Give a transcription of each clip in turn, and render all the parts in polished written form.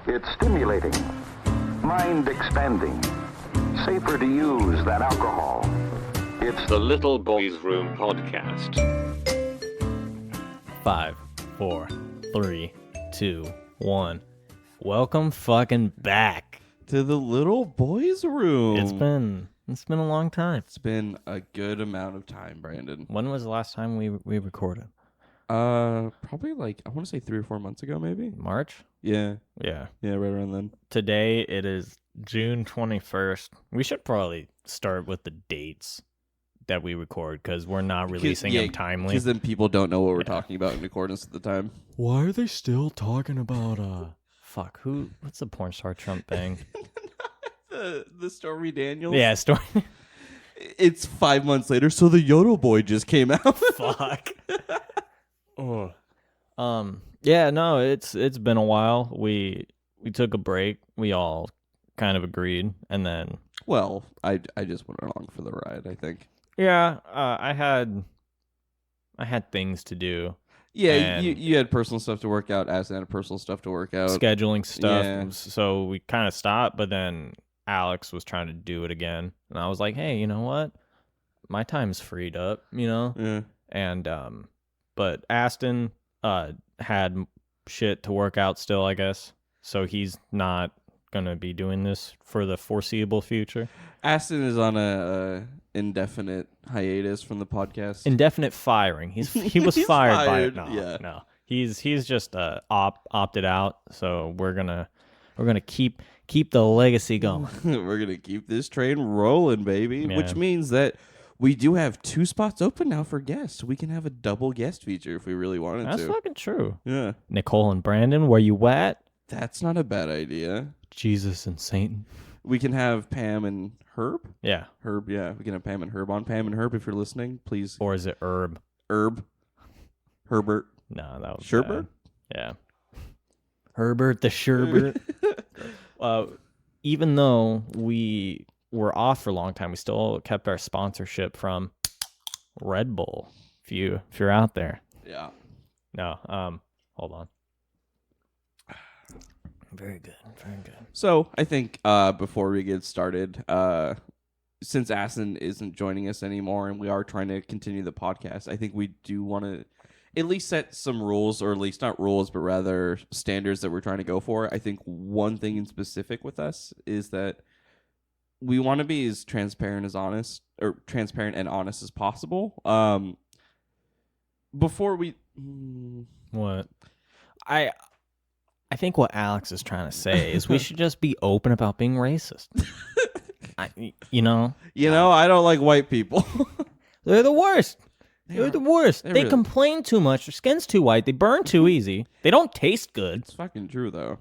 It's stimulating, mind-expanding, safer to use than alcohol. It's The Little Boys Room Podcast. 5, 4, 3, 2, 1. Welcome fucking back to the Little Boys Room. It's been a long time. It's been a good amount of time, Brandon. When was the last time we recorded? Probably like I want to say 3 or 4 months ago, maybe. March? Yeah, Yeah. right around then. Today it is June 21st. We should probably start with the dates that we record because we're not releasing them timely. Because then people don't know what we're talking about in accordance with the time. Why are they still talking about fuck, what's the porn star Trump thing? the Stormy Daniels. Yeah, story. It's 5 months later, so the Yodel Boy just came out. Fuck. Oh. Yeah, no, it's been a while. We took a break. We all kind of agreed, and then Well, I just went along for the ride, I think. yeah, I had things to do. Yeah, And you had personal stuff to work out. Aston had personal stuff to work out. scheduling stuff. Yeah. So we kind of stopped, but then Alex was trying to do it again, and I was like, "Hey, you know what? My time's freed up, you know." Yeah. And but Aston had shit to work out still, I guess. So he's not gonna be doing this for the foreseeable future. Aston is on a indefinite hiatus from the podcast. Indefinite firing. He was He's fired by fired, it. No, yeah. no. He's just opted out. So we're gonna keep the legacy going. We're gonna keep this train rolling, baby. Yeah. Which means that we do have 2 spots open now for guests. We can have a double guest feature if we really wanted That's to. fucking true. Yeah, Nicole and Brandon, where you at? that's not a bad idea. Jesus and Satan. We can have Pam and Herb. Yeah. Herb, yeah. We can have Pam and Herb on. Pam and Herb, if you're listening, please. Or is it Herb? Herb. Herbert. No, that was Sherbert? bad. Yeah. Herbert the Sherbert. Even though we were off for a long time, we still kept our sponsorship from Red Bull. If you're out there. Yeah. No, hold on. Very good. Very good. So I think before we get started, since Aston isn't joining us anymore and we are trying to continue the podcast, I think we do want to at least set some rules, or at least not rules, but rather standards that we're trying to go for. I think one thing in specific with us is that we want to be as transparent and honest as possible. Before we... What? I think what Alex is trying to say is we should just be open about being racist. You know, I don't like white people. they're the worst. They're the worst. They're They really- complain too much. Their skin's too white. They burn too easy. They don't taste good. It's fucking true, though.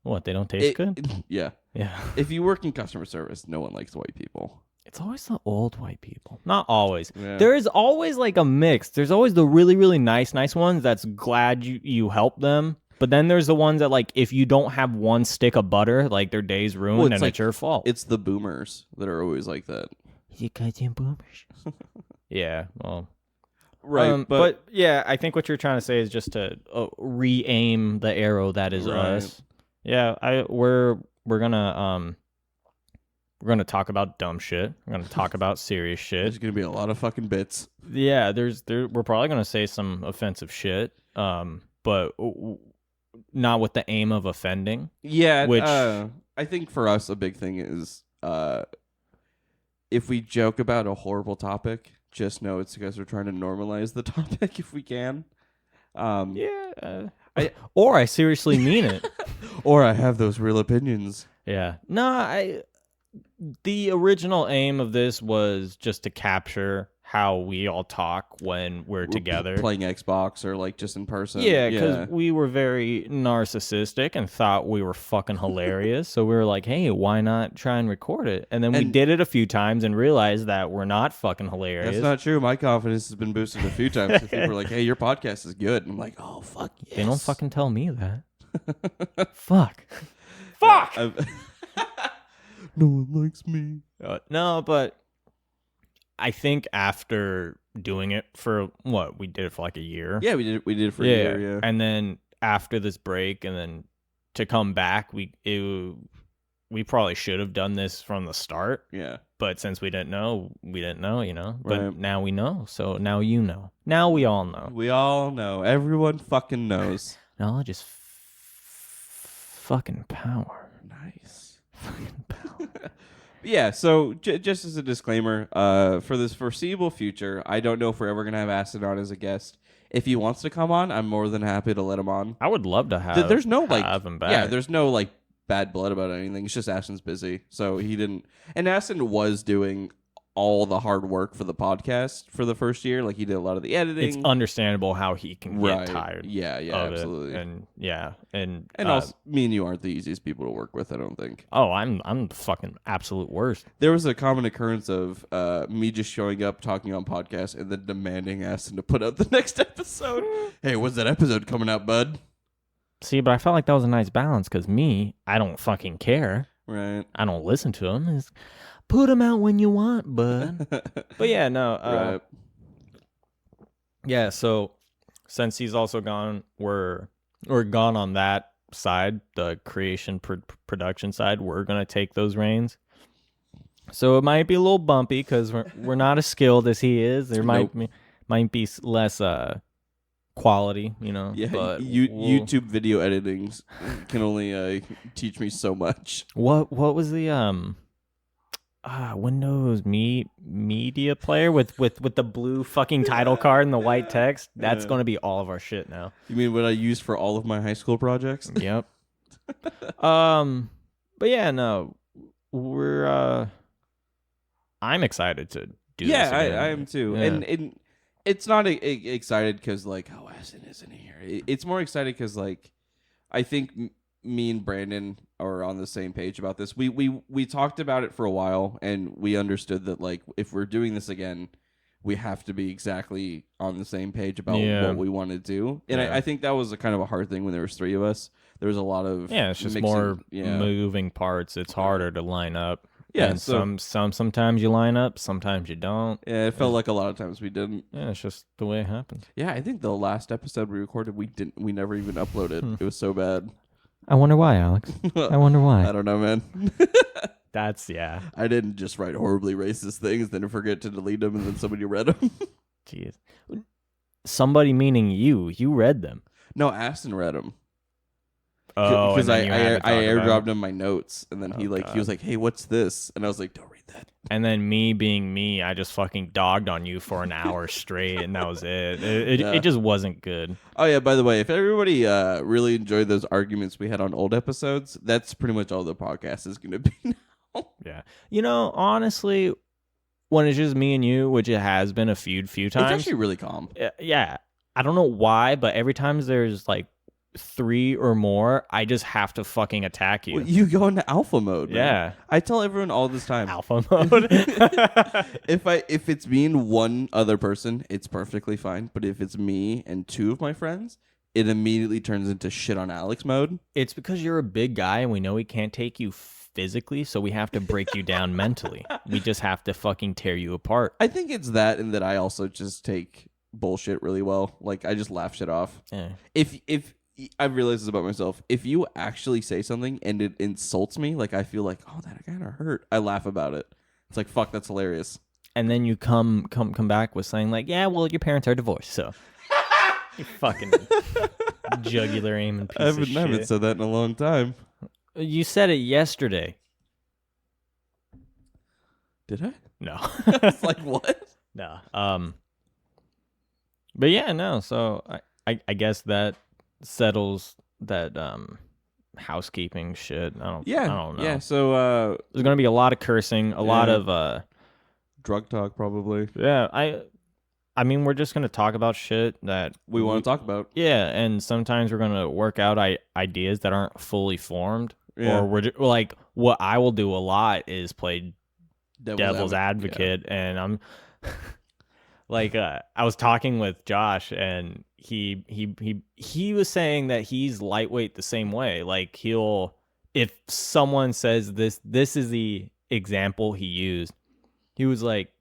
What? They don't taste good? Yeah. Yeah. If you work in customer service, no one likes white people. It's always the old white people. Not always. Yeah. There is always like a mix. There's always the really, really nice ones that's glad you help them. But then there's the ones that, like, if you don't have one stick of butter, like, their day's ruined, Well, it's and like- it's your fault. It's the boomers that are always like that. You goddamn boomers. Yeah, well. Right, but yeah, I think what you're trying to say is just to re-aim the arrow that is Right. us. Yeah, we're gonna talk about dumb shit. We're gonna talk about serious there's shit. going to be a lot of fucking bits. Yeah, we're probably gonna say some offensive shit. But not with the aim of offending. Yeah, Which- I think for us, a big thing is if we joke about a horrible topic, just know it's because we're trying to normalize the topic if we can. Yeah. Or I seriously mean it. Or I have those real opinions. Yeah. No, the original aim of this was just to capture how we all talk when we're together. Playing Xbox or like just in person. Yeah, because we were very narcissistic and thought we were fucking hilarious. So we were like, hey, why not try and record it? And then we And- did it a few times and realized that we're not fucking hilarious. That's not true. My confidence has been boosted a few times. People were like, hey, your podcast is good. And I'm like, oh, fuck yes. They don't fucking tell me that. Fuck. Fuck! No one likes me. No, but I think after doing it for we did it for like a year. Yeah, we did it for a year, yeah. And then after this break and then to come back, we probably should have done this from the start. Yeah. But since we didn't know, you know. But Right. now we know. So now you know. Now we all know. We all know. Everyone fucking knows. Knowledge is fucking power. Nice. Fucking power. Yeah, so just as a disclaimer, for this foreseeable future, I don't know if we're ever going to have Aston on as a guest. If he wants to come on, I'm more than happy to let him on. I would love to have. There's no have him back. Yeah, there's no like bad blood about anything. It's just Aston's busy, so he didn't. And Aston was doing all the hard work for the podcast for the first year. Like he did a lot of the editing. It's understandable how he can Right. get tired. Yeah, of absolutely. It. And yeah, and also, me and you aren't the easiest people to work with, I don't think. oh, I'm the fucking absolute worst. There was a common occurrence of me just showing up, talking on podcasts, and then demanding Aston to put out the next episode. Hey, when's that episode coming out, bud? See, but I felt like that was a nice balance because I don't fucking care. Right. I don't listen to them. It's, put them out when you want, bud. But yeah, no. Right. Yeah, so since he's also gone, we're gone on that side, the creation production side. We're gonna take those reins. So it might be a little bumpy because we're not as skilled as he is. There might be less quality, you know. Yeah, but YouTube video editing can only teach me so much. What was the Windows media player with the blue fucking title card and the white text? That's going to be all of our shit now. You mean what I use for all of my high school projects? Yep. But yeah, no. I'm excited to do this again. I am too. Yeah. And it's not excited because like, oh, Aston isn't here. It's more excited because like, I think me and Brandon are on the same page about this. We talked about it for a while, and we understood that like if we're doing this again, we have to be exactly on the same page about what we want to do. And I think that was a kind of a hard thing when there was three of us. There was a lot of it's just more moving parts. It's harder to line up. Yeah, and so, sometimes you line up, sometimes you don't. Yeah, it felt like a lot of times we didn't. Yeah, it's just the way it happens. Yeah, I think the last episode we recorded, we never even uploaded. It was so bad. I wonder why, Alex. I wonder why. I don't know, man. That's I didn't just write horribly racist things, then forget to delete them, and then somebody read them. Jeez. Somebody meaning you. You read them. No, Aston read them. Oh, because I airdropped him my notes, and then he was like, "Hey, what's this?" And I was like, "Don't read that." And then me being me, I just fucking dogged on you for an hour straight, and that was it. It just wasn't good. Oh yeah, by the way, if everybody really enjoyed those arguments we had on old episodes, that's pretty much all the podcast is going to be now. Yeah, you know, honestly, when it's just me and you, which it has been a few times, it's actually really calm. Yeah, I don't know why, but every time there's like 3 or more, I just have to fucking attack you. Well, you go into alpha mode, man. Yeah. I tell everyone all this time. Alpha mode. If it's me and one other person, it's perfectly fine. But if it's me and 2 of my friends, it immediately turns into shit on Alex mode. It's because you're a big guy and we know we can't take you physically, so we have to break you down mentally. We just have to fucking tear you apart. I think it's that, and that I also just take bullshit really well. Like I just laugh shit off. Yeah. If I've realized this about myself. If you actually say something and it insults me, like I feel like, oh, that kind of hurt, I laugh about it. It's like, fuck, that's hilarious. And then you come back with saying like, yeah, well, your parents are divorced, so you fucking jugular aiming piece of shit. I haven't said that in a long time. You said it yesterday. Did I? No. It's like what? No. But yeah, no. So I guess that settles that housekeeping shit. I don't know. Yeah, so there's gonna be a lot of cursing, a lot of drug talk probably. Yeah, I mean we're just gonna talk about shit that we want to talk about. Yeah, and sometimes we're gonna work out ideas that aren't fully formed. Yeah. Or we're like, what I will do a lot is play devil's advocate, and I'm like, I was talking with Josh, and he was saying that he's lightweight the same way. Like if someone says this is the example he used. He was like,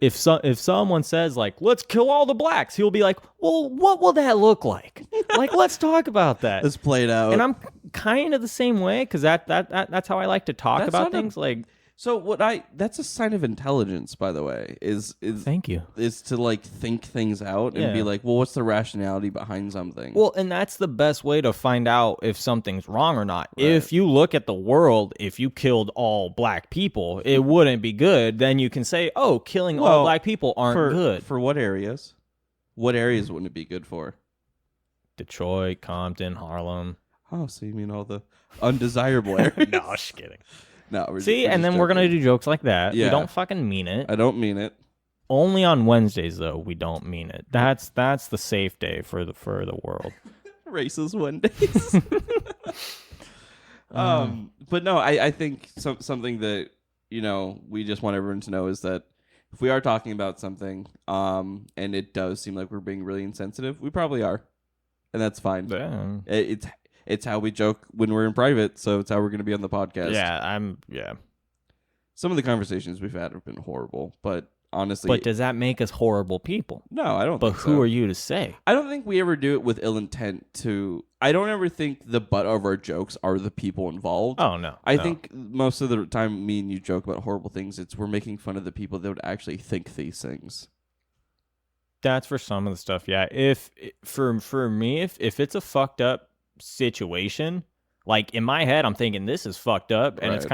if someone says like, let's kill all the blacks, he'll be like, well, what will that look like? Like, let's talk about that. Let's play it out. And I'm kind of the same way because that's how I like to talk That's about not a- things. Like, So that's a sign of intelligence, by the way, is thank you. is to like think things out and be Yeah. like, well, what's the rationality behind something? Well, and that's the best way to find out if something's wrong or not. Right. If you look at the world, if you killed all black people, it wouldn't be good. Then you can say, oh, killing all Well, black people aren't good. For what areas? What areas wouldn't it be good for? Detroit, Compton, Harlem. Oh, so you mean all the undesirable areas? No, just kidding. No, See, and then we're going to do jokes like that. Yeah. We don't fucking mean it. I don't mean it. Only on Wednesdays, though, we don't mean it. That's the safe day for the world. Racist Wednesdays. But no, I think something that, we just want everyone to know is that if we are talking about something, and it does seem like we're being really insensitive, we probably are. And that's fine. Yeah. It's how we joke when we're in private, so it's how we're going to be on the podcast. Yeah. Some of the conversations we've had have been horrible, but honestly... But does that make us horrible people? No, I don't But think who so. are you to say? I don't think we ever do it with ill intent to... I don't ever think the butt of our jokes are the people involved. Oh, no. I no. think most of the time me and you joke about horrible things, we're making fun of the people that would actually think these things. That's for some of the stuff, yeah. For me, if it's a fucked up situation, like in my head, I'm thinking this is fucked up, and it's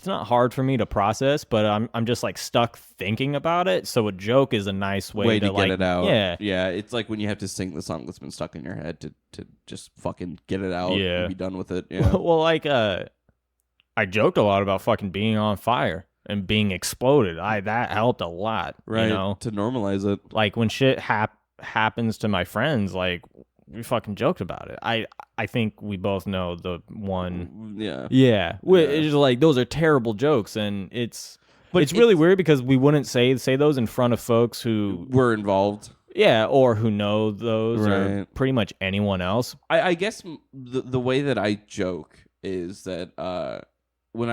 not hard for me to process, but I'm just like stuck thinking about it. So a joke is a nice way to get it out. Yeah, It's like when you have to sing the song that's been stuck in your head to just fucking get it out Yeah. and be done with it. Yeah. Well, like I joked a lot about fucking being on fire and being exploded. That helped a lot, Right. To normalize it. like when shit happens to my friends, like we fucking joked about it. I think we both know the one. Yeah. Yeah. It's just like those are terrible jokes, and it's really weird because we wouldn't say those in front of folks who were involved. Yeah, or who know those, or Right. pretty much anyone else. I guess the way that I joke is that when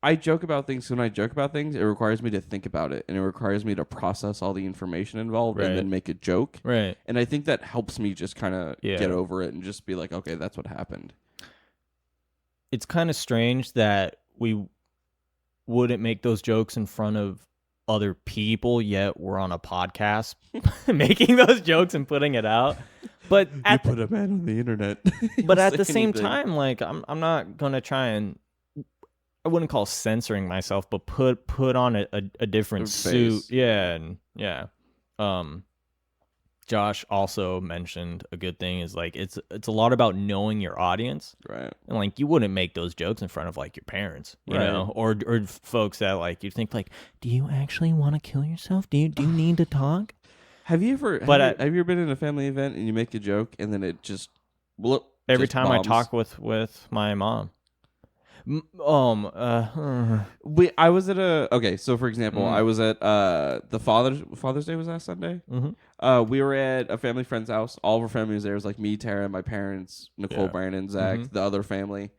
I joke about things. When I joke about things, it requires me to think about it, and it requires me to process all the information involved, Right. and then make a joke. Right. And I think that helps me just kind of Yeah. get over it and just be like, okay, that's what happened. It's kind of strange that we wouldn't make those jokes in front of other people, yet we're on a podcast making those jokes and putting it out. But Put a man on the internet. but at Say the same anything. time, like I'm not gonna try and, I wouldn't call censoring myself, but put on a different suit. Face. Yeah, and yeah. Josh also mentioned a good thing is like it's a lot about knowing your audience, Right. and like you wouldn't make those jokes in front of like your parents, you Right. know, or folks that like you think like, do you actually want to kill yourself? Do you need to talk? Have you ever? But have you ever been in a family event and you make a joke and then it just Every just time bombs? I talk with my mom. I was at okay. So for example, I was at the Father's Day was last Sunday. Mhm. We were at a family friend's house. All of our family was there. It was like me, Tara, my parents, Nicole, Yeah. Brandon, Zach, Mhm. the other family,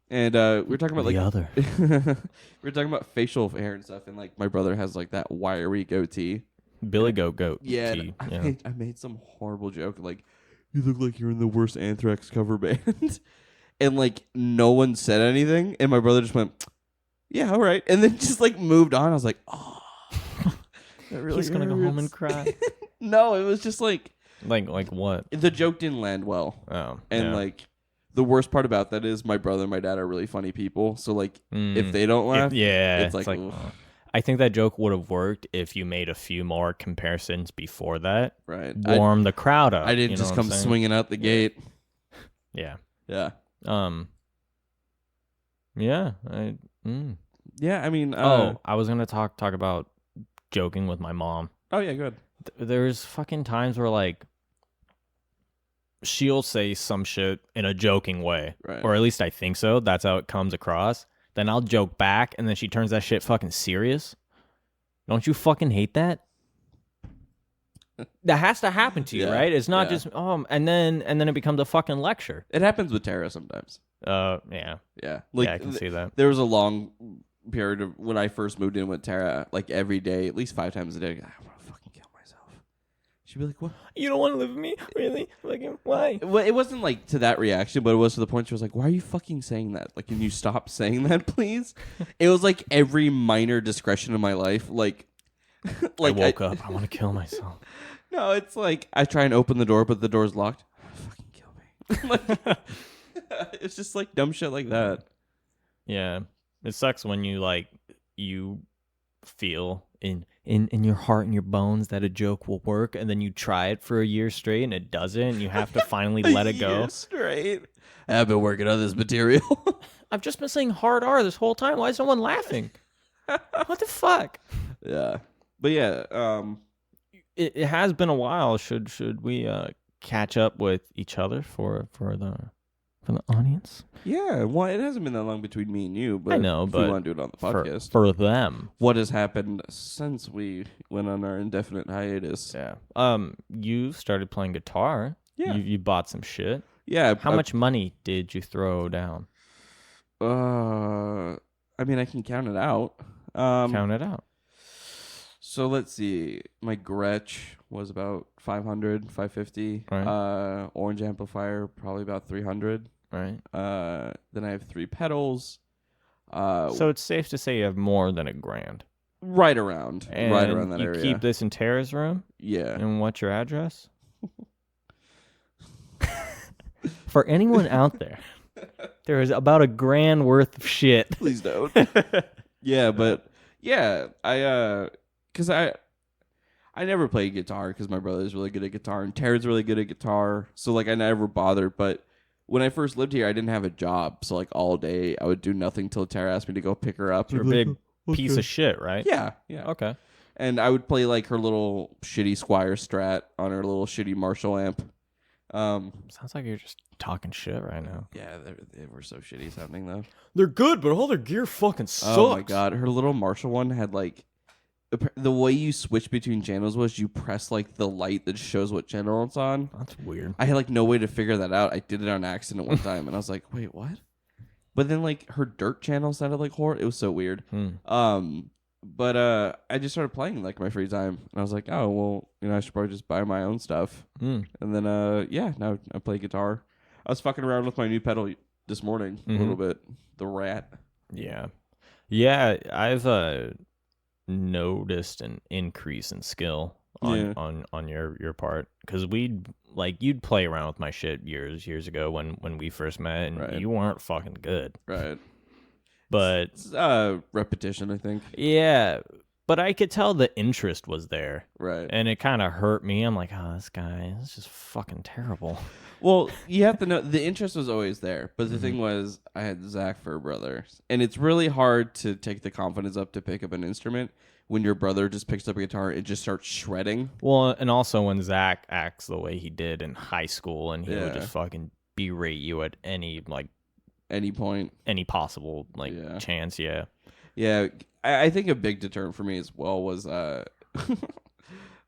and we were talking about like the other. we were talking about facial hair and stuff, and like my brother has like that wiry goatee. Billy Goat. Yeah, tea, and yeah. I made some horrible joke like, "You look like you're in the worst Anthrax cover band," and like no one said anything, and my brother just went, "Yeah, all right," and then just like moved on. I was like, "Oh, that really He's gonna go home and hurts." cry. No, it was just like like what? the joke didn't land well, Oh, and yeah. like the worst part about that is my brother and my dad are really funny people, so like if they don't laugh, it's like, oh. I think that joke would have worked if you made a few more comparisons before that. right, Warm the crowd up. I didn't you know just what I'm come saying? swinging out the gate. Yeah. Yeah, Yeah. yeah. I mean, I was gonna talk about joking with my mom. oh yeah, good. There's fucking times where like she'll say some shit in a joking way, Right. or at least I think so. That's how it comes across. Then I'll joke back, and then she turns that shit fucking serious. Don't you fucking hate that? That has to happen to you, Yeah, right? It's not yeah. just and then it becomes a fucking lecture. It happens with Tara sometimes. Yeah, Yeah, like yeah, I can see that. there was a long period of when I first moved in with Tara, like every day, at least 5 times a day. I want to fucking kill myself. She'd be like, "What? You don't want to live with me? Really? Like, why?" Well, it wasn't like to that reaction, but it was to the point she was like, "Why are you fucking saying that? Like, can you stop saying that, please?" It was like every minor discretion in my life. Like I woke up. I want to kill myself. No, it's like I try and open the door, but the door's locked. Fucking kill me. Like, it's just like dumb shit like that. Yeah, it sucks when you feel in your heart and your bones that a joke will work, and then you try it for a year straight and it doesn't, and you have to finally let it go. Straight. I've been working on this material. I've just been saying hard R this whole time. Why is no one laughing? What the fuck? Yeah, but yeah, It has been a while. Should we catch up with each other for the audience? yeah. Well, it hasn't been that long between me and you, but I know, if but we want to do it on the podcast. for them. What has happened since we went on our indefinite hiatus? Yeah. You started playing guitar. Yeah. You bought some shit. Yeah. How much money did you throw down? I mean, I can count it out. Count it out. So let's see. My Gretsch was about 500, 550. Right. Orange amplifier probably about 300. Right. Then I have 3 pedals. So it's safe to say you have more than $1,000. Right around that And area. you keep this in Tara's room? Yeah. And what's your address? For anyone out there, there is about $1,000 worth of shit. Please don't. Yeah, but yeah, because I never played guitar because my brother's really good at guitar and Tara's really good at guitar, so like I never bothered. But when I first lived here, I didn't have a job, so like all day I would do nothing till Tara asked me to go pick her up. You're a big piece of shit, right? Yeah. Okay. And I would play like her little shitty Squire Strat on her little shitty Marshall amp. Sounds like you're just talking shit right now. Yeah, they were so shitty sounding though. They're good, but all their gear fucking sucks. Oh my god, her little Marshall one had like the way you switch between channels was you press like the light that shows what channel it's on. That's weird. I had like no way to figure that out. I did it on accident one time, and I was like, "Wait, what?" But then like her dirt channel sounded like horror. It was so weird. But I just started playing like my free time, and I was like, "Oh well, I should probably just buy my own stuff." And then now I play guitar. I was fucking around with my new pedal this morning a little bit. The Rat. Yeah. I've noticed an increase in skill on your part, because you'd play around with my shit years ago when we first met, and you weren't fucking good, right? But it's, repetition, I think. Yeah, but I could tell the interest was there, right? And it kind of hurt me. I'm like, oh, this guy is just fucking terrible. Well, you have to know the interest was always there, but the thing was, I had Zach for a brother, and it's really hard to take the confidence up to pick up an instrument when your brother just picks up a guitar and just starts shredding. Well, and also when Zach acts the way he did in high school, and he would just fucking berate you at any point, any possible chance. Yeah. I think a big deterrent for me as well was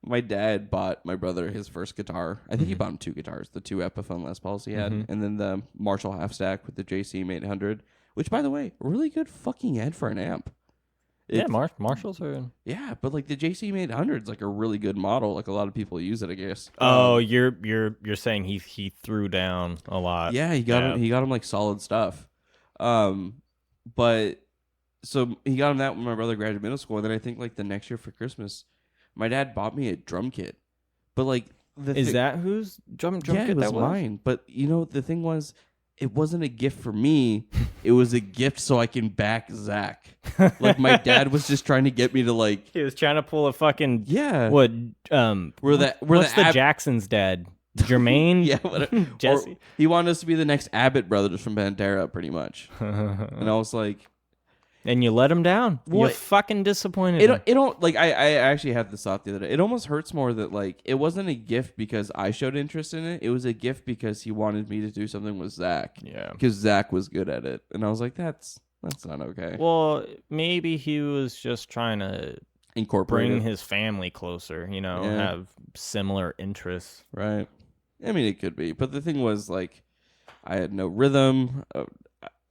my dad bought my brother his first guitar. I think he bought him 2 guitars, the 2 Epiphone Les Pauls he had, and then the Marshall half stack with the JCM 800, which, by the way, really good fucking head for an amp. Marshalls are... Yeah, but like the JCM 800 is like a really good model. Like a lot of people use it, I guess. Oh, you're saying he threw down a lot. Yeah, he got him like solid stuff. But so he got him that when my brother graduated middle school, and then I think like the next year for Christmas, my dad bought me a drum kit. But like that whose drum kit it was that was? Mine. But the thing was, it wasn't a gift for me. It was a gift so I can back Zach. Like my dad was just trying to get me to like. He was trying to pull a fucking What's the Jackson's dad? Jermaine? Yeah, Jesse. He wanted us to be the next Abbott brothers from Bandera, pretty much. And I was like, and you let him down. You fucking disappointed him. It don't like I actually had this thought the other day. It almost hurts more that like it wasn't a gift because I showed interest in it. It was a gift because he wanted me to do something with Zach. Yeah, because Zach was good at it, and I was like, that's not okay. Well, maybe he was just trying to bring his family closer. Have similar interests. Right. I mean, it could be, but the thing was like, I had no rhythm.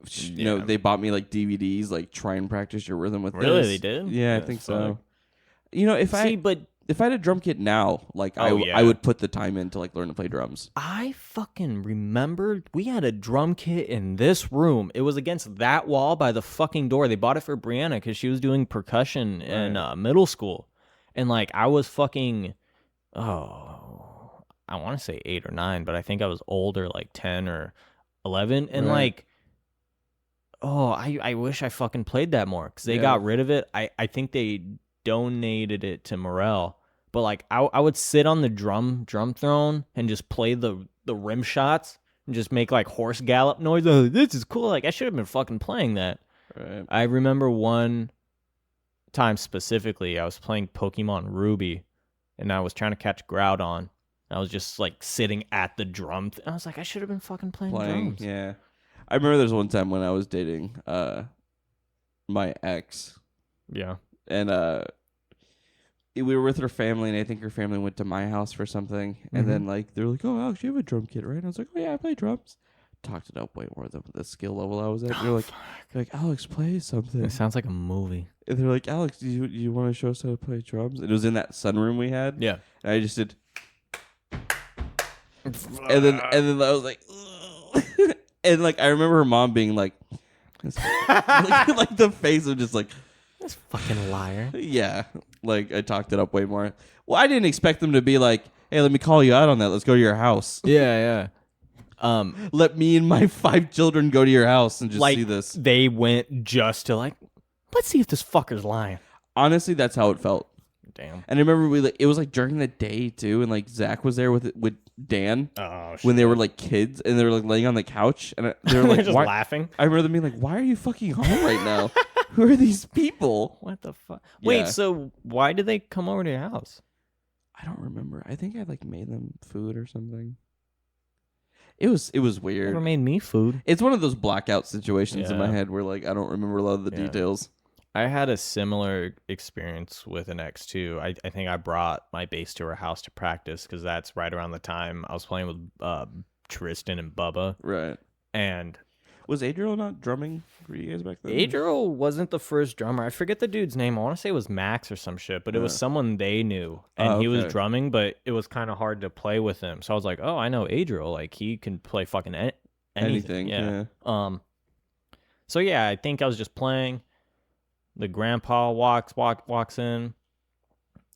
They bought me like DVDs, like try and practice your rhythm with. Really, this. they did? Yeah, I think so. If if I had a drum kit now, like I would put the time in to like learn to play drums. I fucking remember we had a drum kit in this room. It was against that wall by the fucking door. They bought it for Brianna because she was doing percussion in middle school. And like I was fucking, I want to say 8 or 9, but I think I was older, like 10 or 11. And like, I wish I fucking played that more because they got rid of it. I think they donated it to Morel. But like I would sit on the drum throne and just play the rim shots and just make like horse gallop noise. Oh, this is cool. Like I should have been fucking playing that. Right. I remember one time specifically, I was playing Pokemon Ruby, and I was trying to catch Groudon. I was just like sitting at the drum. I was like, I should have been fucking playing drums. Yeah, I remember there's one time when I was dating my ex. Yeah, and we were with her family, and I think her family went to my house for something, and then like they're like, "Oh, Alex, you have a drum kit, right?" And I was like, "Oh yeah, I play drums." Talked it up way more than the skill level I was at. They're like, "Alex, play something." it sounds like a movie. And they're like, "Alex, do you want to show us how to play drums?" And it was in that sunroom we had. Yeah, and I just did, and then I was like, ugh. And like I remember her mom being like, like the face of just like, this fucking liar. Yeah, like I talked it up way more. Well, I didn't expect them to be like, "Hey, let me call you out on that. Let's go to your house." Yeah. Let me and my 5 children go to your house and just like, see this. They went just to like, let's see if this fucker's lying. Honestly, that's how it felt. Damn. And I remember it was like during the day too, and like Zach was there with Dan when they were like kids, and they were like laying on the couch, and they were like just laughing. I remember them being like, "Why are you fucking home right now? Who are these people? What the fuck?" Yeah. Wait, so why did they come over to your house? I don't remember. I think I like made them food or something. It was weird. Never made me food. It's one of those blackout situations in my head where like I don't remember a lot of the details. I had a similar experience with an ex too. I think I brought my bass to her house to practice because that's right around the time I was playing with Tristan and Bubba. Right. And was Adriel not drumming for you guys back then? Adriel wasn't the first drummer. I forget the dude's name. I want to say it was Max or some shit, but it was someone they knew. And he was drumming, but it was kind of hard to play with him. So I was like, oh, I know Adriel. Like, he can play fucking anything. Yeah. So yeah, I think I was just playing. The grandpa walks in.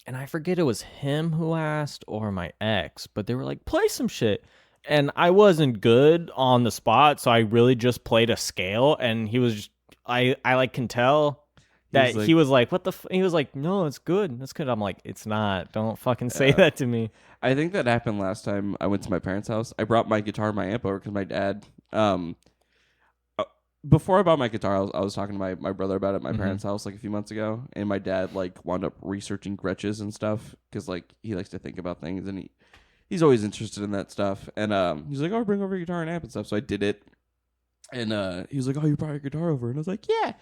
And I forget it was him who asked or my ex, but they were like, play some shit. And I wasn't good on the spot, so I really just played a scale. And he was just, I like can tell that he was like, what the he was like, no, it's good. It's good. I'm like, it's not. Don't fucking say that to me. I think that happened last time I went to my parents' house. I brought my guitar and my amp over because my dad, before I bought my guitar, I was talking to my brother about it at my parents' house like a few months ago. And my dad like wound up researching Gretches and stuff because like he likes to think about things, and he's always interested in that stuff. And he's like, oh, bring over your guitar and amp and stuff. So I did it. And he was like, oh, you brought your guitar over? And I was like, yeah.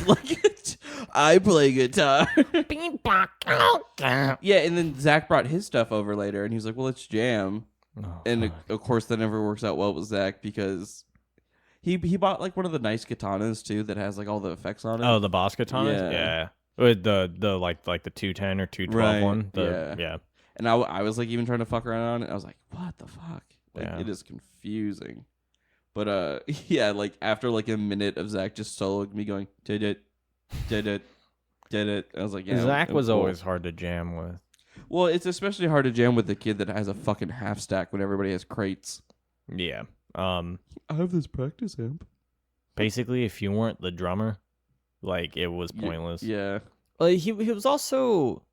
Like, I play guitar. Yeah, and then Zach brought his stuff over later, and he was like, well, let's jam. Of course, that never works out well with Zach because he bought like one of the nice katanas, too, that has like all the effects on it. Oh, the Boss katanas? Yeah. With the like the 210 or 212 one? Yeah. And I was like even trying to fuck around on it. I was like, what the fuck? Like, it is confusing. But yeah, like after like a minute of Zach just soloing me going, did it. I was like, yeah. Zach was always hard to jam with. Well, it's especially hard to jam with the kid that has a fucking half stack when everybody has crates. Yeah. I have this practice amp. Basically, if you weren't the drummer, like it was pointless. Yeah. He was also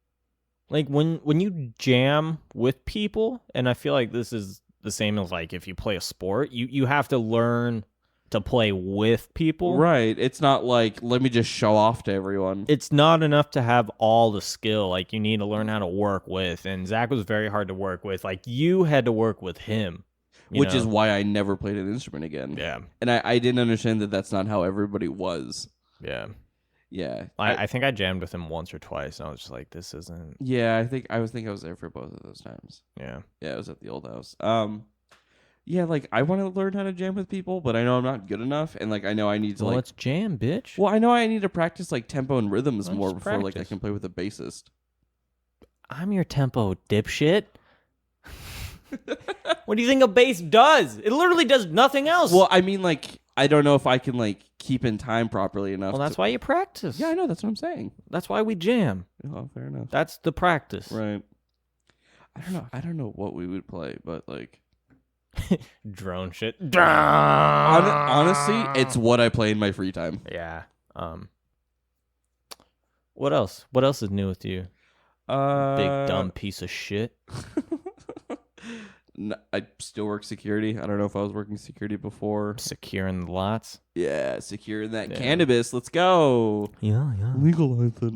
like when you jam with people, and I feel like this is the same as like if you play a sport, you have to learn to play with people. Right. It's not like let me just show off to everyone. It's not enough to have all the skill. Like you need to learn how to work with. And Zach was very hard to work with. Like you had to work with him. Which is why I never played an instrument again. Yeah. And I didn't understand that that's not how everybody was. Yeah. Yeah. I think I jammed with him once or twice, and I was just like, this isn't... Yeah, I think I was there for both of those times. Yeah. Yeah, I was at the old house. Yeah, like, I want to learn how to jam with people, but I know I'm not good enough, and, like, I know I need to, well, let's jam, bitch. Well, I know I need to practice, like, tempo and rhythms more before, practice. like, I can play with a bassist. I'm your tempo, dipshit. What do you think a bass does? It literally does nothing else. Well, I mean, like, I don't know if I can, like, keep in time properly enough. Well, that's why you practice. Yeah, I know. That's what I'm saying. That's why we jam. Oh, fair enough. That's the practice. Right. I don't know what we would play, but, like... Drone shit. Honestly, it's what I play in my free time. Yeah. What else? What else is new with you? Big dumb piece of shit. I still work security. I don't know if I was working security before. Securing the lots. Yeah, securing that cannabis. Let's go. Yeah. Legalize it.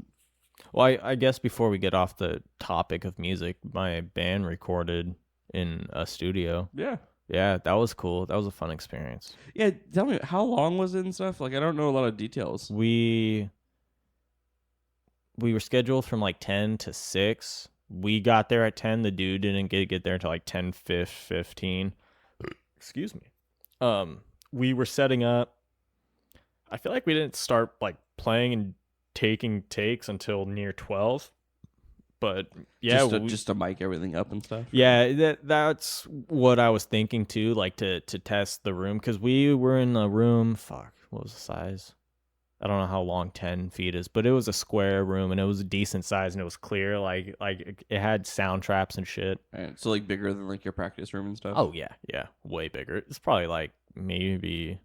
Well, I guess before we get off the topic of music, my band recorded in a studio. Yeah. Yeah, that was cool. That was a fun experience. Yeah, tell me, how long was it and stuff? Like, I don't know a lot of details. We were scheduled from like 10 to 6. We got there at 10. The dude didn't get there until like 10:15. Excuse me. We were setting up. I feel like we didn't start like playing and taking takes until near 12. But yeah, just to mic everything up and stuff. Yeah, that's what I was thinking too, like to test the room, because we were in a room. Fuck, what was the size? I don't know how long 10 feet is, but it was a square room and it was a decent size and it was clear. Like it had sound traps and shit. Right. So like bigger than like your practice room and stuff. Oh yeah, way bigger. It's probably like maybe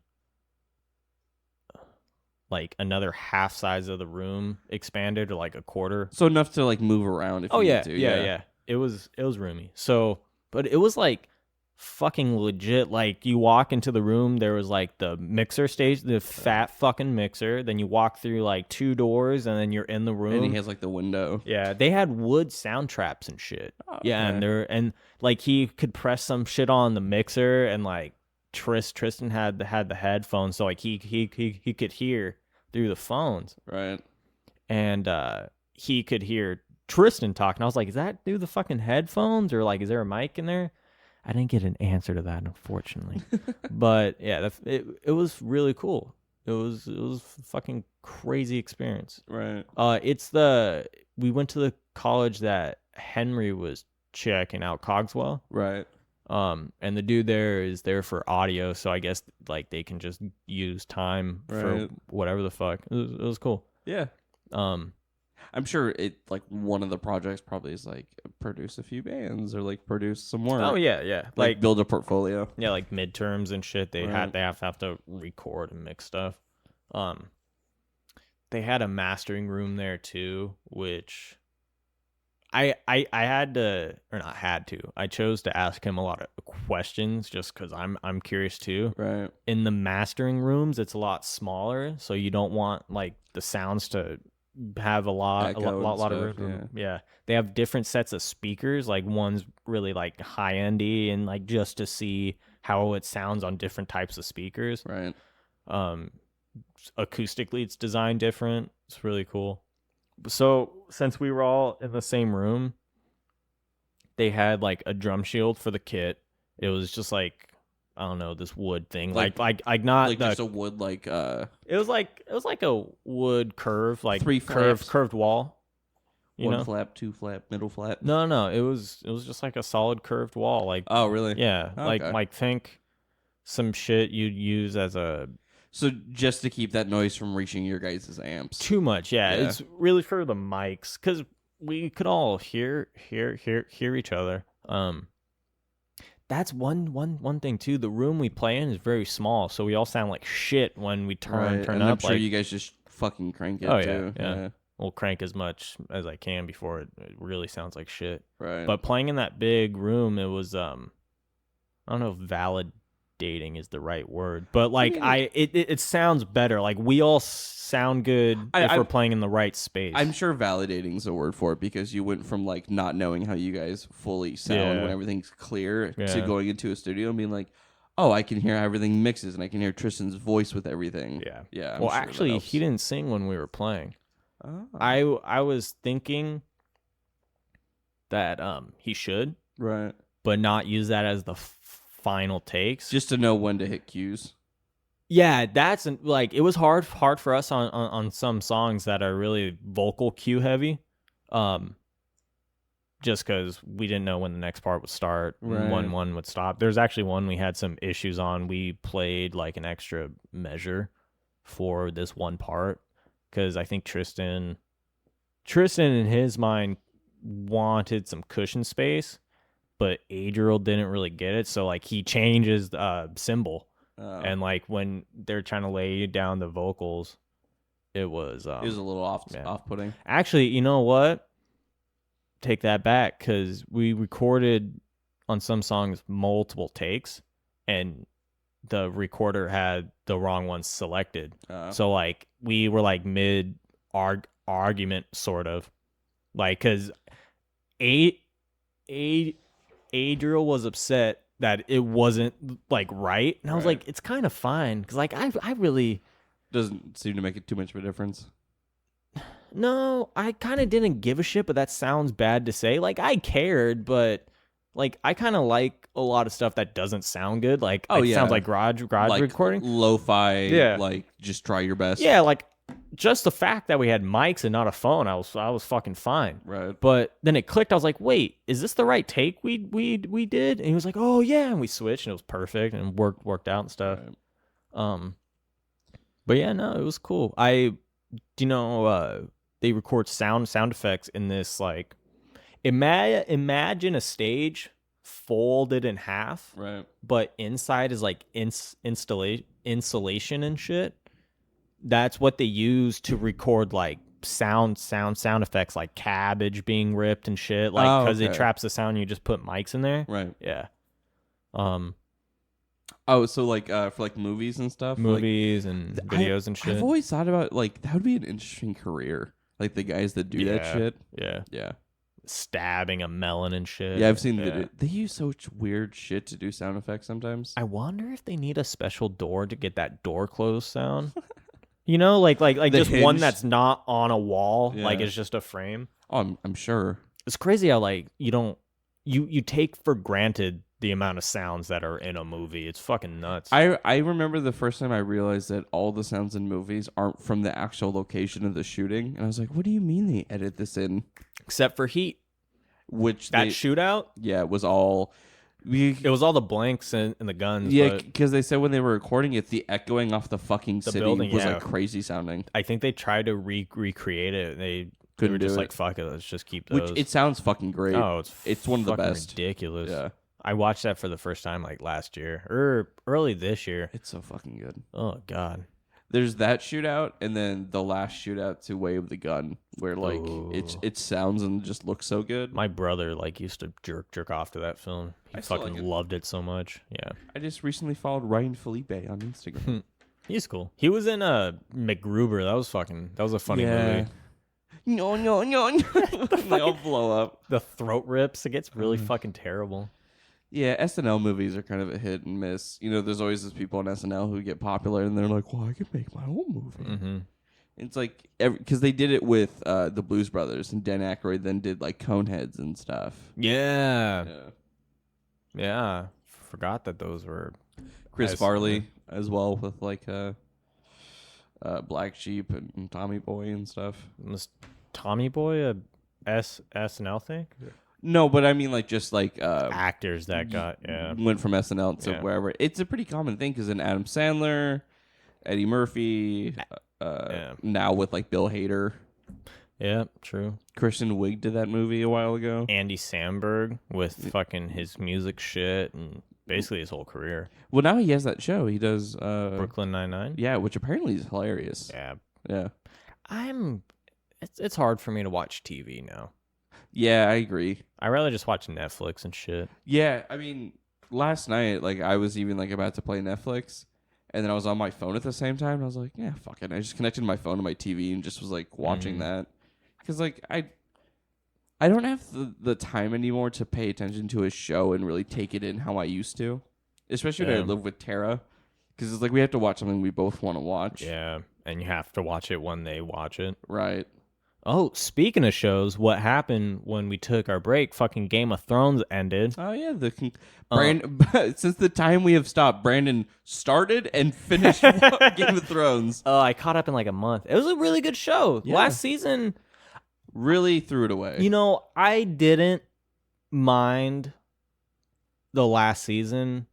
like another half size of the room expanded, or like a quarter. So enough to like move around if you need to. Yeah. It was roomy. So, but it was like fucking legit. Like you walk into the room, there was like the mixer stage, the fat fucking mixer. Then you walk through like 2 doors, and then you're in the room. And he has like the window. Yeah, they had wood sound traps and shit. Oh, yeah, okay. and like he could press some shit on the mixer, and like Tristan had the headphones, so like he could hear through the phones. Right. And he could hear Tristan talking. I was like, is that through the fucking headphones, or like is there a mic in there? I didn't get an answer to that, unfortunately. But yeah, it was really cool. It was a fucking crazy experience. Right. We went to the college that Henry was checking out, Cogswell. Right. And the dude there is there for audio, so I guess like they can just use time for whatever the fuck. It was cool. Yeah. I'm sure it like one of the projects probably is like produce a few bands or like produce some work. Oh yeah. Like build a portfolio. Yeah, like midterms and shit. They have to record and mix stuff. They had a mastering room there too, which I chose to ask him a lot of questions just because I'm curious too. Right. In the mastering rooms, it's a lot smaller, so you don't want like the sounds to have a lot of room. Yeah. They have different sets of speakers. Like one's really like high endy, and like just to see how it sounds on different types of speakers. Right. Acoustically, it's designed different. It's really cool. So since we were all in the same room, they had like a drum shield for the kit. It was just like, I don't know, this wood thing, like not like just a wood like It was like a wood curve, like 3 flaps. curved wall. You 1 know? flap, 2 flap, middle flap. No, it was just like a solid curved wall. Like, oh really? Yeah, Okay. like think some shit you'd use as a. So just to keep that noise from reaching your guys' amps. Too much, yeah. It's really for the mics, because we could all hear each other. That's one thing too. The room we play in is very small, so we all sound like shit when we turn and up. I'm sure like, you guys just fucking crank it oh too. Yeah. We'll crank as much as I can before it really sounds like shit. Right. But playing in that big room, it was I don't know if validating is the right word, but like it sounds better. Like we all sound good if we're playing in the right space. I'm sure validating is a word for it, because you went from like not knowing how you guys fully sound when everything's clear to going into a studio and being like, oh, I can hear how everything mixes and I can hear Tristan's voice with everything. Yeah. Well, actually, he didn't sing when we were playing. Oh. I was thinking that he should, right, but not use that as the final takes, just to know when to hit cues. Yeah, that's like it was hard for us on some songs that are really vocal cue heavy. just because we didn't know when the next part would start, Right. when one would stop. There's actually one we had some issues on. We played like an extra measure for this one part because I think Tristan in his mind wanted some cushion space, but Adriel didn't really get it. So like he changes the symbol, and like when they're trying to lay down the vocals, it was a little off-putting. Actually, you know what? Take that back, because we recorded on some songs multiple takes, and the recorder had the wrong ones selected. So like we were like mid argument, sort of, like, because Adriel was upset that it wasn't like right, and I was like, it's kind of fine, because like I really doesn't seem to make it too much of a difference. No, I kind of didn't give a shit, but that sounds bad to say. Like, I cared, but like I kind of like a lot of stuff that doesn't sound good. Like, sounds like garage like recording, lo-fi. Yeah, like just try your best. Yeah, like just the fact that we had mics and not a phone, I was fucking fine. Right. But then it clicked. I was like, wait, is this the right take we did? And he was like, oh yeah, and we switched, and it was perfect and worked out and stuff. Right. But yeah, no, it was cool. They record sound effects in this, like, imagine a stage folded in half, right? But inside is like insulation and shit. That's what they use to record like sound effects, like cabbage being ripped and shit, like, because it traps the sound. You just put mics in there, right? Yeah. Oh, so like for like movies and stuff, and videos and shit. I've always thought about, like, that would be an interesting career. Like the guys that do that shit. Yeah. Stabbing a melon and shit. Yeah, I've seen they use such weird shit to do sound effects sometimes. I wonder if they need a special door to get that door closed sound. You know, like just hinge? One that's not on a wall, like it's just a frame. Oh, I'm sure. It's crazy how like you take for granted the amount of sounds that are in a movie. It's fucking nuts. I remember the first time I realized that all the sounds in movies aren't from the actual location of the shooting, and I was like, what do you mean they edit this in? Except for Heat. Which that shootout? Yeah, it was all... It was all the blanks and the guns. Yeah, because they said when they were recording it, the echoing off the fucking city building, was like crazy sounding. I think they tried to recreate it. They were just like, fuck it, let's just keep those. Which, it sounds fucking great. Oh, it's one of the best. Ridiculous. Yeah. I watched that for the first time like last year or early this year. It's so fucking good. Oh god. There's that shootout, and then the last shootout to Wave the Gun, where like it sounds and just looks so good. My brother like used to jerk off to that film. He fucking loved it so much. Yeah. I just recently followed Ryan Felipe on Instagram. He's cool. He was in MacGruber. That was a funny movie. No. They all blow up. The throat rips. It gets really fucking terrible. Yeah, SNL movies are kind of a hit and miss. You know, there's always those people on SNL who get popular, and they're like, well, I could make my own movie. Mm-hmm. It's like, because they did it with the Blues Brothers, and Dan Aykroyd then did like Coneheads and stuff. Yeah. Forgot that those were... Chris Farley as well, with like Black Sheep and Tommy Boy and stuff. Was Tommy Boy a SNL thing? No, but I mean, like, just like actors that went from SNL to wherever. It's a pretty common thing, because in Adam Sandler, Eddie Murphy, now with like Bill Hader. Yeah, true. Kristen Wiig did that movie a while ago. Andy Samberg with fucking his music shit and basically his whole career. Well, now he has that show. He does Brooklyn Nine-Nine. Yeah, which apparently is hilarious. Yeah. It's hard for me to watch TV now. Yeah, I agree. I rather just watch Netflix and shit. Yeah, I mean, last night, like, I was even like about to play Netflix, and then I was on my phone at the same time, and I was like, yeah, fuck it. I just connected my phone to my TV and just was like watching that, because like I don't have the time anymore to pay attention to a show and really take it in how I used to, especially when I live with Tara, because it's like we have to watch something we both want to watch. Yeah, and you have to watch it when they watch it. Right. Oh, speaking of shows, what happened when we took our break? Fucking Game of Thrones ended. Oh yeah, since the time we have stopped, Brandon started and finished Game of Thrones. Oh, I caught up in like a month. It was a really good show. Yeah. Last season really threw it away. You know, I didn't mind the last season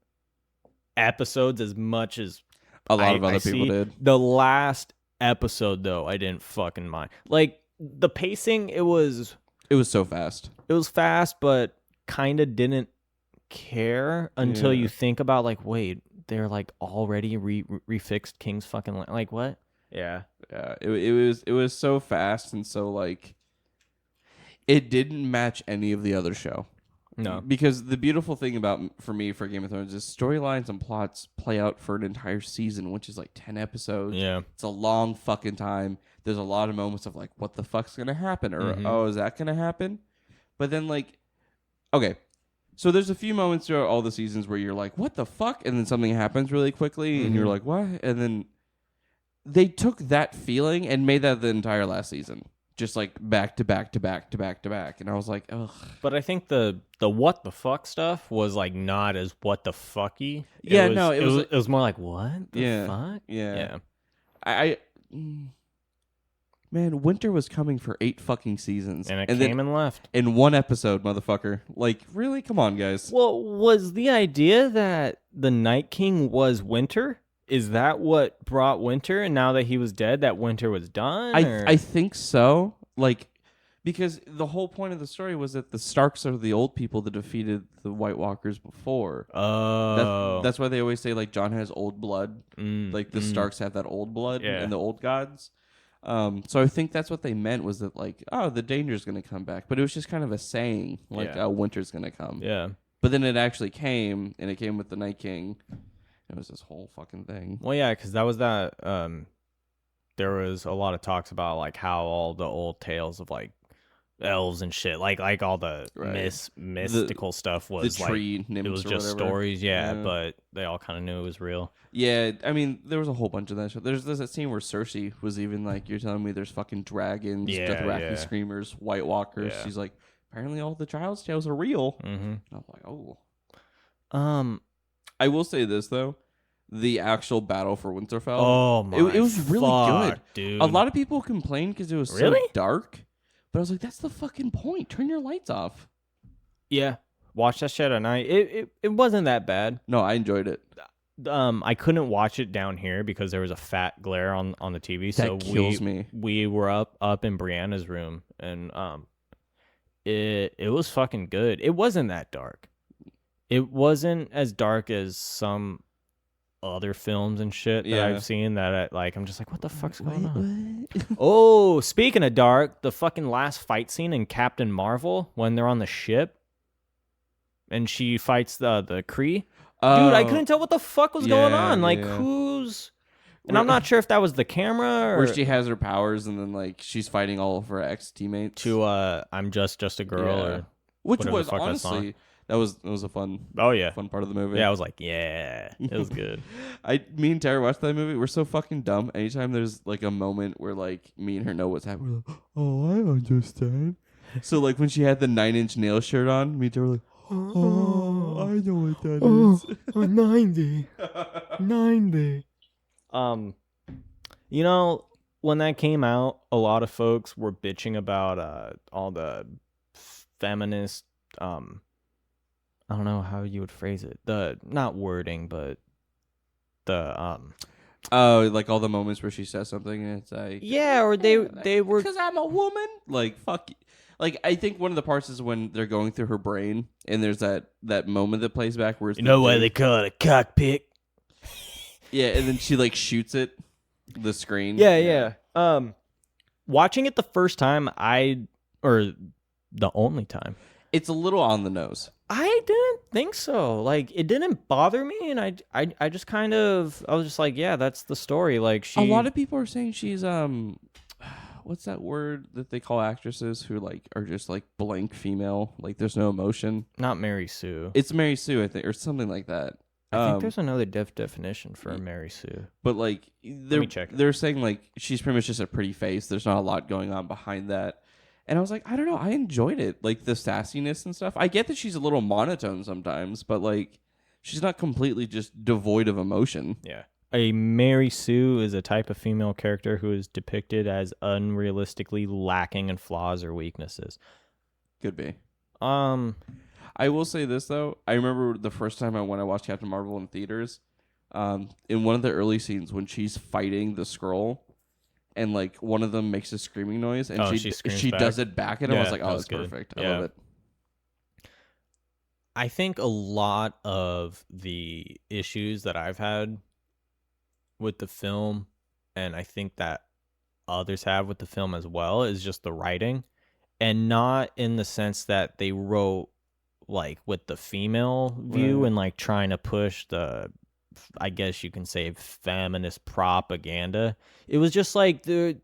episodes as much as A lot of other people did. The last episode, though, I didn't fucking mind. Like, the pacing, it was so fast. It was fast, but kind of didn't care until you think about, like, wait, they're, like, already refixed King's fucking... Like, what? Yeah. Yeah, it was so fast and so, like... It didn't match any of the other show. No. Because the beautiful thing for Game of Thrones is storylines and plots play out for an entire season, which is like 10 episodes. Yeah. It's a long fucking time. There's a lot of moments of like, what the fuck's going to happen? Or, oh, is that going to happen? But then like, okay. So there's a few moments throughout all the seasons where you're like, what the fuck? And then something happens really quickly and you're like, what? And then they took that feeling and made that the entire last season. Just like back to back to back to back to back. And I was like, ugh. But I think the what the fuck stuff was like not as what the fucky. It was more like, what the fuck? Yeah. I man, winter was coming for 8 fucking seasons. And it came and left. In one episode, motherfucker. Like, really? Come on, guys. Well, was the idea that the Night King was winter? Is that what brought winter? And now that he was dead, that winter was done? I think so. Like, because the whole point of the story was that the Starks are the old people that defeated the White Walkers before. Oh. That's why they always say, like, Jon has old blood. Like, the Starks have that old blood and the old gods. So I think that's what they meant was that, like, oh, the danger's going to come back. But it was just kind of a saying, like, oh, winter's going to come. Yeah. But then it actually came, and it came with the Night King. It was this whole fucking thing. Well, yeah, because that was that. There was a lot of talks about like how all the old tales of like elves and shit, like all the mystical stuff was the tree like nymphs it was or just whatever. stories, but they all kind of knew it was real. Yeah, I mean, there was a whole bunch of that shit. There's that scene where Cersei was even like, "You're telling me there's fucking dragons, Dothraki screamers, White Walkers." Yeah. She's like, "Apparently, all the child's tales are real." Mm-hmm. And I'm like, "Oh." I will say this though. The actual battle for Winterfell. Oh my! It was really good, dude. A lot of people complained because it was so dark, but I was like, "That's the fucking point. Turn your lights off." Yeah, watch that shit at night. It wasn't that bad. No, I enjoyed it. I couldn't watch it down here because there was a fat glare on the TV. That kills me. We were up in Brianna's room, and it was fucking good. It wasn't that dark. It wasn't as dark as some other films and shit that I've seen that I'm just like, what the fuck's going on? Oh, speaking of dark, the fucking last fight scene in Captain Marvel when they're on the ship and she fights the Kree. Dude, I couldn't tell what the fuck was going on. Like, who's... And I'm not sure if that was the camera or... Where she has her powers and then, like, she's fighting all of her ex-teammates. To, I'm just a girl or... Which was, honestly... That was a fun fun part of the movie. Yeah, I was like, yeah, it was good. Me and Tara watched that movie. We're so fucking dumb. Anytime there's like a moment where like me and her know what's happening, we're like, oh, I understand. So like when she had the 9 Inch Nail shirt on, me and Tara were like, oh, I know what that is. 90. 90. You know, when that came out, a lot of folks were bitching about all the feminist I don't know how you would phrase it. The not wording, but the oh, like all the moments where she says something and it's like or they were because I'm a woman. Like fuck. Like I think one of the parts is when they're going through her brain and there's that moment that plays back where it's why they call it a cockpit. Yeah, and then she like shoots it the screen. Yeah. Watching it the first time, or the only time. It's a little on the nose. I didn't think so. Like, it didn't bother me, and I just kind of... I was just like, yeah, that's the story. Like, she... A lot of people are saying she's, what's that word that they call actresses who, like, are just, like, blank female? Like, there's no emotion. Not Mary Sue. It's Mary Sue, I think, or something like that. I think there's another definition for Mary Sue. But, like, Let me check. They're saying, like, she's pretty much just a pretty face. There's not a lot going on behind that. And I was like, I don't know. I enjoyed it. Like, the sassiness and stuff. I get that she's a little monotone sometimes, but, like, she's not completely just devoid of emotion. Yeah. A Mary Sue is a type of female character who is depicted as unrealistically lacking in flaws or weaknesses. Could be. I will say this though. I remember the first time I watched Captain Marvel in theaters. In one of the early scenes when she's fighting the Skrull, and like one of them makes a screaming noise, and she does it back at him. I was like, oh, that's perfect. I love it. I think a lot of the issues that I've had with the film, and I think that others have with the film as well, is just the writing, and not in the sense that they wrote like with the female view and like trying to push the, I guess you can say, feminist propaganda. It was just like the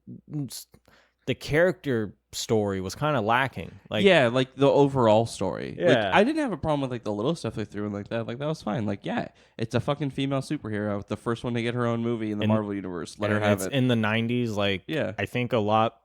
character story was kind of lacking. Like, yeah, like the overall story. Yeah. Like, I didn't have a problem with like the little stuff they threw in like that. Like, that was fine. Like, yeah, it's a fucking female superhero, the first one to get her own movie in the Marvel universe. Let her have it. In the 90s, like, yeah, I think a lot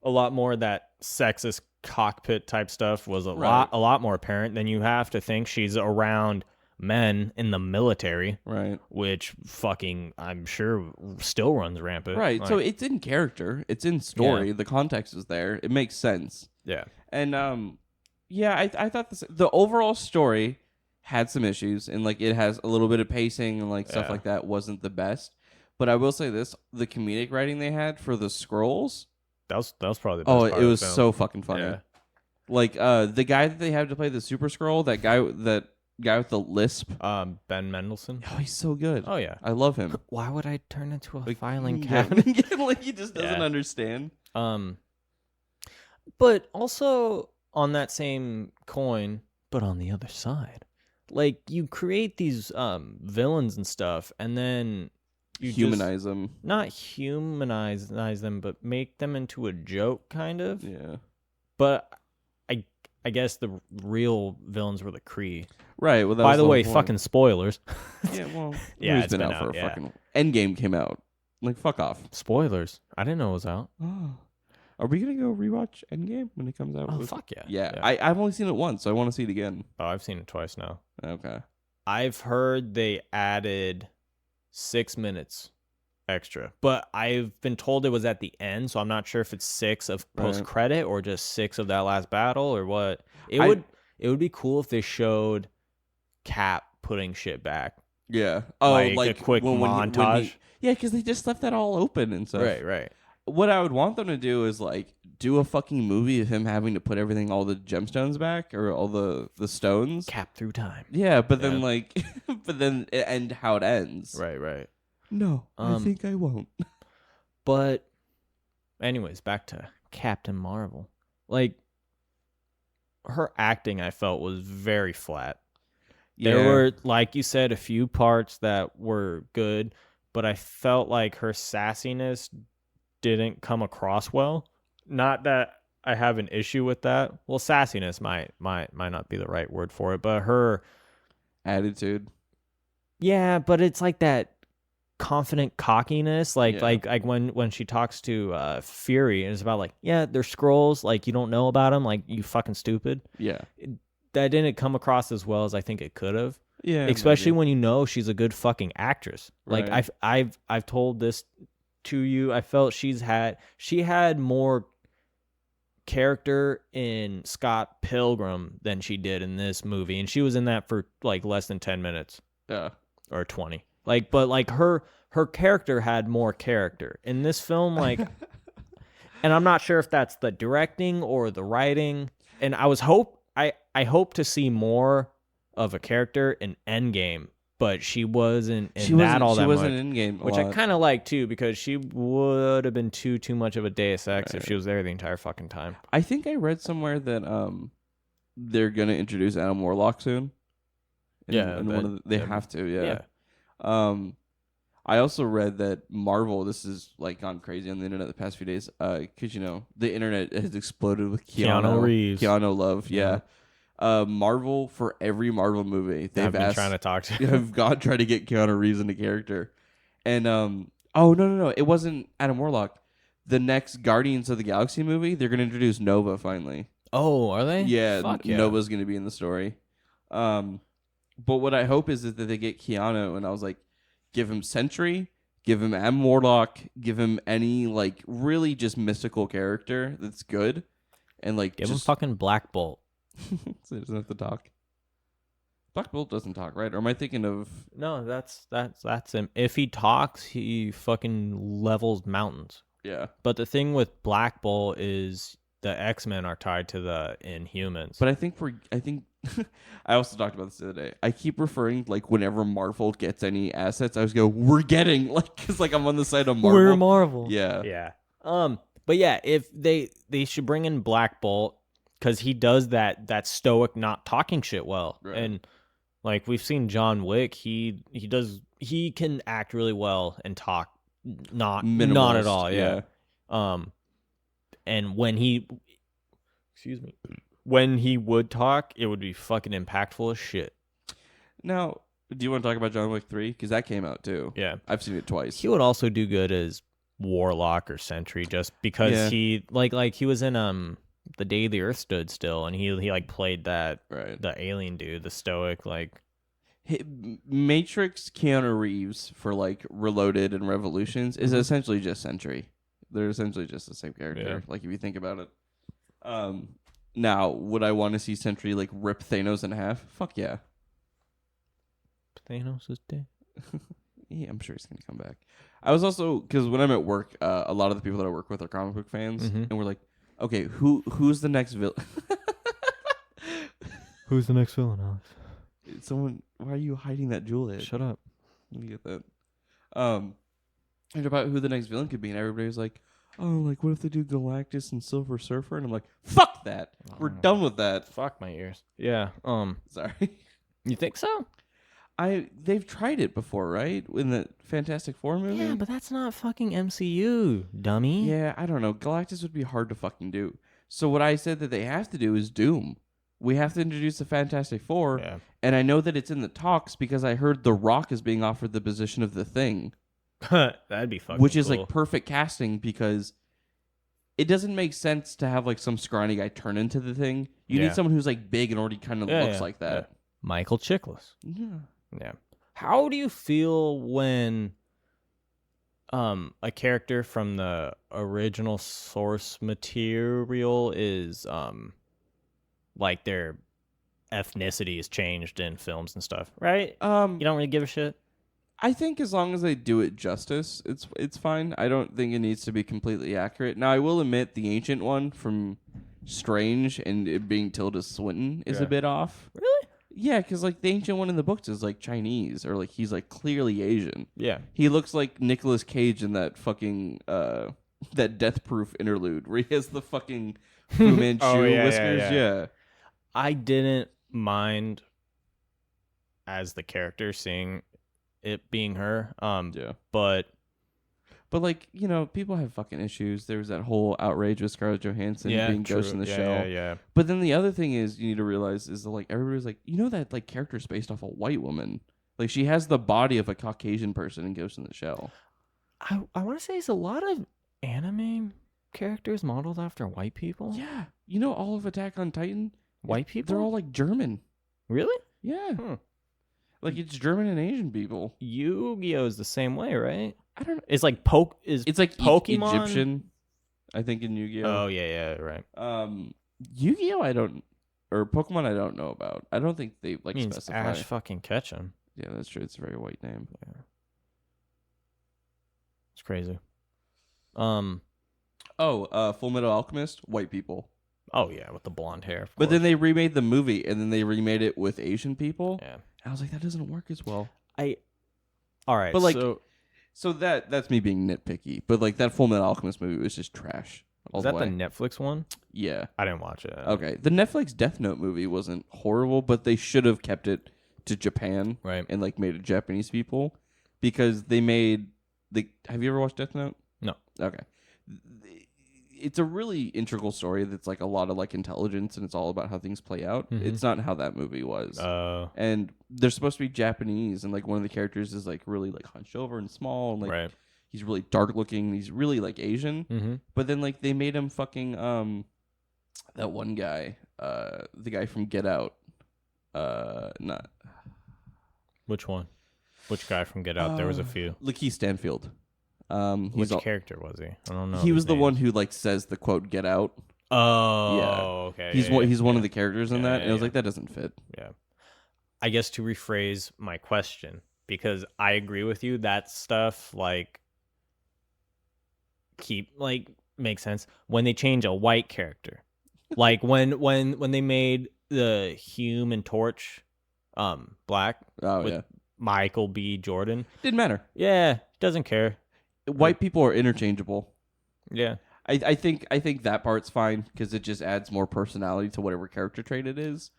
more of that sexist cockpit type stuff was a lot more apparent. Than you have to think she's around men in the military, right? Which fucking, I'm sure, still runs rampant, right? Like, so it's in character, it's in story. The context is there. It makes sense. Yeah, and yeah, I thought the overall story had some issues, and like it has a little bit of pacing and like stuff like that wasn't the best. But I will say this: the comedic writing they had for the Skrulls, that was probably the best part it was of the film. so fucking funny. Yeah. Like the guy that they have to play the Super Skrull, that guy with the lisp, Ben Mendelsohn. oh, he's so good. Oh yeah, I love him. Why would I turn into a Like, filing cabinet? like he just doesn't understand. But also on that same coin, but on the other side, like you create these villains and stuff, and then you humanize them. Not humanize them, but make them into a joke, kind of. Yeah. But I guess the real villains were the Kree. Right. Well, by the way, fucking spoilers. Yeah. Well, yeah, it's been out for a fucking. Endgame came out. Like, fuck off. Spoilers. I didn't know it was out. Oh. Are we gonna go rewatch Endgame when it comes out? Oh, fuck yeah. Yeah. I've only seen it once, so I want to see it again. Oh, I've seen it twice now. Okay. I've heard they added 6 minutes extra, but I've been told it was at the end, so I'm not sure if it's 6 of post credit or just 6 of that last battle or what. It would be cool if they showed Cap putting shit back. Yeah. Oh, like a quick montage. Yeah, because they just left that all open and stuff. Right. What I would want them to do is like do a fucking movie of him having to put all the gemstones back or all the stones. Cap through time. Yeah, but then it end how it ends. Right. No, I think I won't. But anyways, back to Captain Marvel. Like, her acting, I felt, was very flat. Yeah. There were, like you said, a few parts that were good, but I felt like her sassiness didn't come across well. Not that I have an issue with that. Well, sassiness might not be the right word for it, but her attitude. Yeah, but it's like that confident cockiness, like when she talks to Fury, and it's about like, yeah, they're Skrulls, like you don't know about them, like you fucking stupid. Yeah, that didn't come across as well as I think it could have. Yeah, especially when you know she's a good fucking actress. Right. Like I've told this to you. I felt she had more character in Scott Pilgrim than she did in this movie, and she was in that for like less than 10 minutes. Yeah, or 20. Like, but like her character had more character in this film. Like, and I'm not sure if that's the directing or the writing. And I hope to see more of a character in Endgame, but she wasn't in that all that much. She wasn't in Endgame, which I kind of like too, because she would have been too much of a Deus Ex if she was there the entire fucking time. I think I read somewhere that they're gonna introduce Adam Warlock soon. They have to. Yeah. I also read that Marvel, this has like gone crazy on the internet the past few days, because the internet has exploded with Keanu Reeves, Keanu Love. Yeah. Marvel, for every Marvel movie, they've been trying to talk to. Have God tried to get Keanu Reeves into character, and no, it wasn't Adam Warlock. The next Guardians of the Galaxy movie, they're gonna introduce Nova finally. Oh, are they? Yeah, Nova's gonna be in the story. But what I hope is that they get Keanu, and I was like, give him Sentry, give him Adam Warlock, give him any like really just mystical character that's good, and like give him fucking Black Bolt. So he doesn't have to talk. Black Bolt doesn't talk, right? Or am I thinking of... No, that's him. If he talks, he fucking levels mountains. Yeah. But the thing with Black Bolt is the X-Men are tied to the Inhumans. But I think I also talked about this the other day. I keep referring, like, whenever Marvel gets any assets, I always go, we're getting, like, because, like, I'm on the side of Marvel. We're Marvel. Yeah. Yeah. But yeah, if they should bring in Black Bolt because he does that stoic not talking shit well. Right. And like we've seen John Wick, he can act really well and talk not at all. Yeah. And when he would talk, it would be fucking impactful as shit. Now, do you want to talk about John Wick 3? Because that came out too. Yeah. I've seen it twice. He would also do good as Warlock or Sentry just because he like he was in The Day the Earth Stood Still and he like played that the alien dude, the stoic like Matrix Keanu Reeves for like Reloaded and Revolutions is essentially just Sentry. They're essentially just the same character. Like if you think about it. Now, would I want to see Sentry like rip Thanos in half? Fuck yeah. Thanos is dead. Yeah, I'm sure he's gonna come back. I was also because when I'm at work, a lot of the people that I work with are comic book fans, and we're like, okay, who's the next villain? Who's the next villain, Alex? Someone, why are you hiding that jewel head? Shut up. Let me get that. And about who the next villain could be, and everybody was like, oh, like what if they do Galactus and Silver Surfer? And I'm like, fuck that. We're done with that. Fuck my ears. Yeah. Sorry. You think so? They've tried it before, right? In the Fantastic Four movie? Yeah, but that's not fucking MCU, dummy. Yeah, I don't know. Galactus would be hard to fucking do. So what I said that they have to do is Doom. We have to introduce the Fantastic Four. Yeah. And I know that it's in the talks because I heard The Rock is being offered the position of the Thing. That'd be fucking Which is cool. like perfect casting because it doesn't make sense to have like some scrawny guy turn into the Thing. You need someone who's like big and already kind of looks like that. Yeah. Michael Chiklis. Yeah. Yeah. How do you feel when a character from the original source material is like their ethnicity is changed in films and stuff, right? You don't really give a shit? I think as long as they do it justice, it's fine. I don't think it needs to be completely accurate. Now, I will admit the ancient one from Strange and it being Tilda Swinton is a bit off. Really? Yeah, because like the ancient one in the books is like Chinese or like he's like clearly Asian. Yeah. He looks like Nicolas Cage in that fucking that Death Proof interlude where he has the fucking Fu Manchu whiskers. Yeah. I didn't mind as the character seeing it being her. But like, you know, people have fucking issues. There was that whole outrage with Scarlett Johansson being Ghost in the Shell. Yeah. But then the other thing is you need to realize is that like everybody's like, you know that like character's based off a white woman. Like she has the body of a Caucasian person in Ghost in the Shell. I want to say it's a lot of anime characters modeled after white people. Yeah. You know all of Attack on Titan? White people? They're all like German. Really? Yeah. Like it's German and Asian people. Yu-Gi-Oh is the same way, right? I don't know. It's like It's like Pokemon? Egyptian, I think, in Yu-Gi-Oh. Oh yeah, right. Yu-Gi-Oh or Pokemon I don't know about. I don't think they like Means specify. Ash fucking Ketchum. Yeah, that's true. It's a very white name. Yeah. It's crazy. Full Metal Alchemist, white people. Oh yeah, with the blonde hair. But then they remade the movie and then they remade it with Asian people. Yeah. I was like, that doesn't work as well. All right, but like, so that's me being nitpicky. But like that Full Metal Alchemist movie was just trash. is that the Netflix one? Yeah. I didn't watch it. Okay. The Netflix Death Note movie wasn't horrible, but they should have kept it to Japan, right? And like made it Japanese people because they made the. Have you ever watched Death Note? No. Okay. It's a really integral story that's like a lot of like intelligence and it's all about how things play out. Mm-hmm. It's not how that movie was. And they're supposed to be Japanese and like one of the characters is like really like hunched over and small and like he's really dark looking. He's really like Asian. Mm-hmm. But then like they made him fucking that one guy, the guy from Get Out. Not which one? Which guy from Get Out? There was a few. Lakeith Stanfield. Which character was he? I don't know. He was the one who like says the quote "Get out." Oh, okay. He's one of the characters in that, and I was yeah. like, that doesn't fit. Yeah. I guess to rephrase my question, because I agree with you, that stuff like makes sense when they change a white character, like when they made the Human Torch, black. Oh with yeah, Michael B. Jordan. didn't matter. Yeah, doesn't care. White people are interchangeable. Yeah. I think that part's fine because it just adds more personality to whatever character trait it is.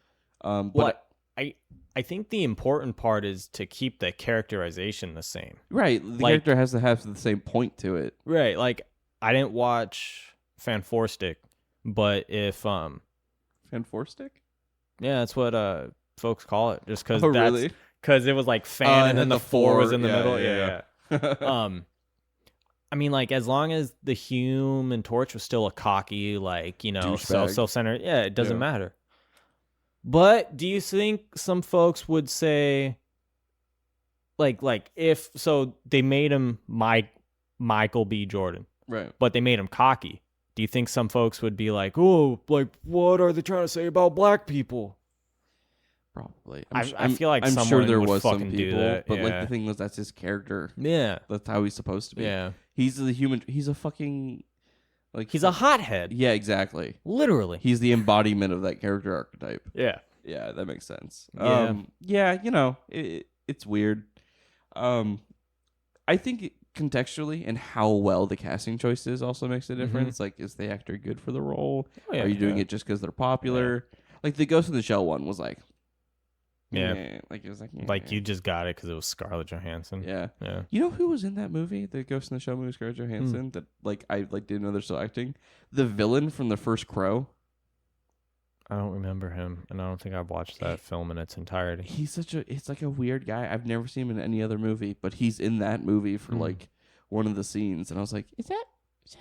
But I think the important part is to keep the characterization the same. right, the character has to have the same point to it. Right, like I didn't watch Fanforstic, but if Fanforstic? yeah, that's what folks call it, just because really? Because it was like fan and then the four was in the middle. Yeah. I mean, like, as long as the Human Torch was still a cocky, like, self-centered, yeah, it doesn't matter. But do you think some folks would say, like if so they made him Michael B. Jordan, right? But they made him cocky. Do you think some folks would be like, oh, like, what are they trying to say about black people? Probably. I feel like I'm sure there was some do people, that. but like the thing was, that's his character. Yeah, That's how he's supposed to be. yeah. He's the human. He's a fucking He's a hothead. Yeah, exactly. Literally. He's the embodiment of that character archetype. Yeah. Yeah, that makes sense. Yeah. Yeah, it's weird. I think contextually and how well the casting choice is also makes a difference. Like, is the actor good for the role? Oh, yeah, Are you doing it just because they're popular? Like, the Ghost in the Shell one was like, like it was like you just got it because it was Scarlett Johansson. Yeah. Yeah. You know who was in that movie, the Ghost in the Shell movie, Scarlett Johansson? That I didn't know they're still acting. The villain from The First Crow. I don't remember him, and I don't think I've watched that film in its entirety. It's like a weird guy. I've never seen him in any other movie, but he's in that movie for like one of the scenes, and I was like, is that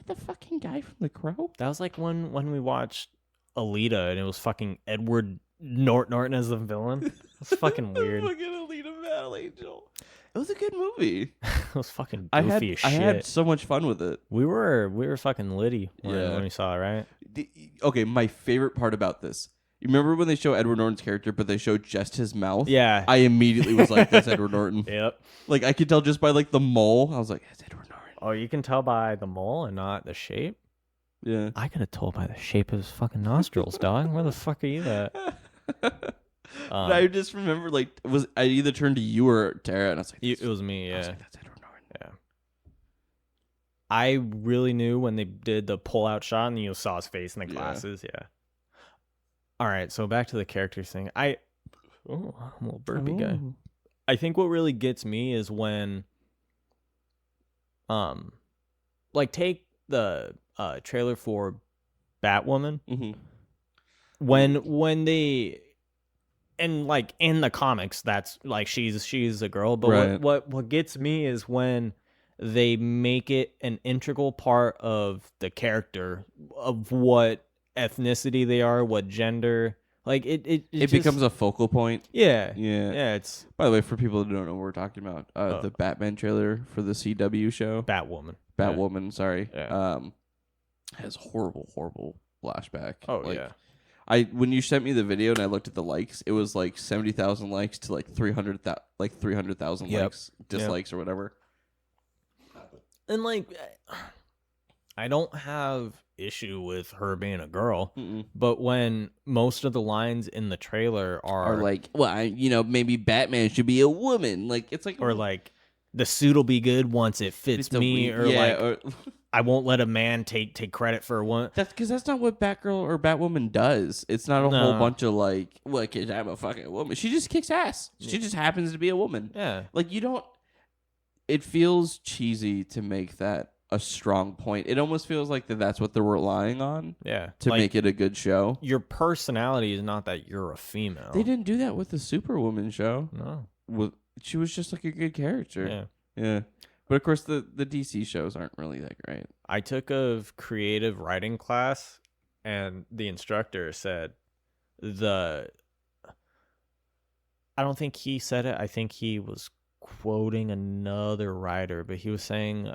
the fucking guy from The Crow? That was like when we watched Alita, and it was fucking Edward Norton as the villain. It's fucking weird. Fucking Alita Battle Angel. It was a good movie. It was fucking goofy as shit. I had so much fun with it. We were fucking litty when we saw it, right? Okay, my favorite part about this. You remember when they show Edward Norton's character, but they show just his mouth? Yeah. I immediately was like, that's Edward Norton. Yep. Like, I could tell just by, like, the mole. I was like, that's Edward Norton. Oh, you can tell by the mole and not the shape? Yeah. I could have told by the shape of his fucking nostrils, dog. Where the fuck are you at? I just remember, like, I either turned to you or Tara, and I was like, it was me, yeah. I was like, that's Edward Norton. Yeah. I really knew when they did the pull-out shot and you saw his face in the glasses, yeah. All right, so back to the characters thing. I'm a little burpy guy. I think what really gets me is when, like, take the trailer for Batwoman. Mm-hmm. When they, and like in the comics, that's like she's a girl. But right. what gets me is when they make it an integral part of the character of what ethnicity they are, what gender. Like it just becomes a focal point. Yeah. Yeah. It's, by the way, for people who don't know what we're talking about, the Batman trailer for the CW show, Batwoman. Sorry. Yeah. Has horrible flashback. Oh, like, yeah. When you sent me the video and I looked at the likes, it was like 70,000 likes to like 300,000 likes, dislikes or whatever. And like, I don't have issue with her being a girl, but when most of the lines in the trailer are like, well, maybe Batman should be a woman. Like, it's like, or like, the suit will be good once it fits me, or I won't let a man take credit for one. That's because that's not what Batgirl or Batwoman does. It's not a whole bunch of like, well, cause I'm a fucking woman. She just kicks ass. She just happens to be a woman. Yeah. Like, you don't. It feels cheesy to make that a strong point. It almost feels like that's what they're relying on. Yeah. To like, make it a good show. Your personality is not that you're a female. They didn't do that with the Superwoman show. No. She was just like a good character. Yeah. Yeah. But of course, the DC shows aren't really that great. I took a creative writing class, and the instructor said I don't think he said it. I think he was quoting another writer, but he was saying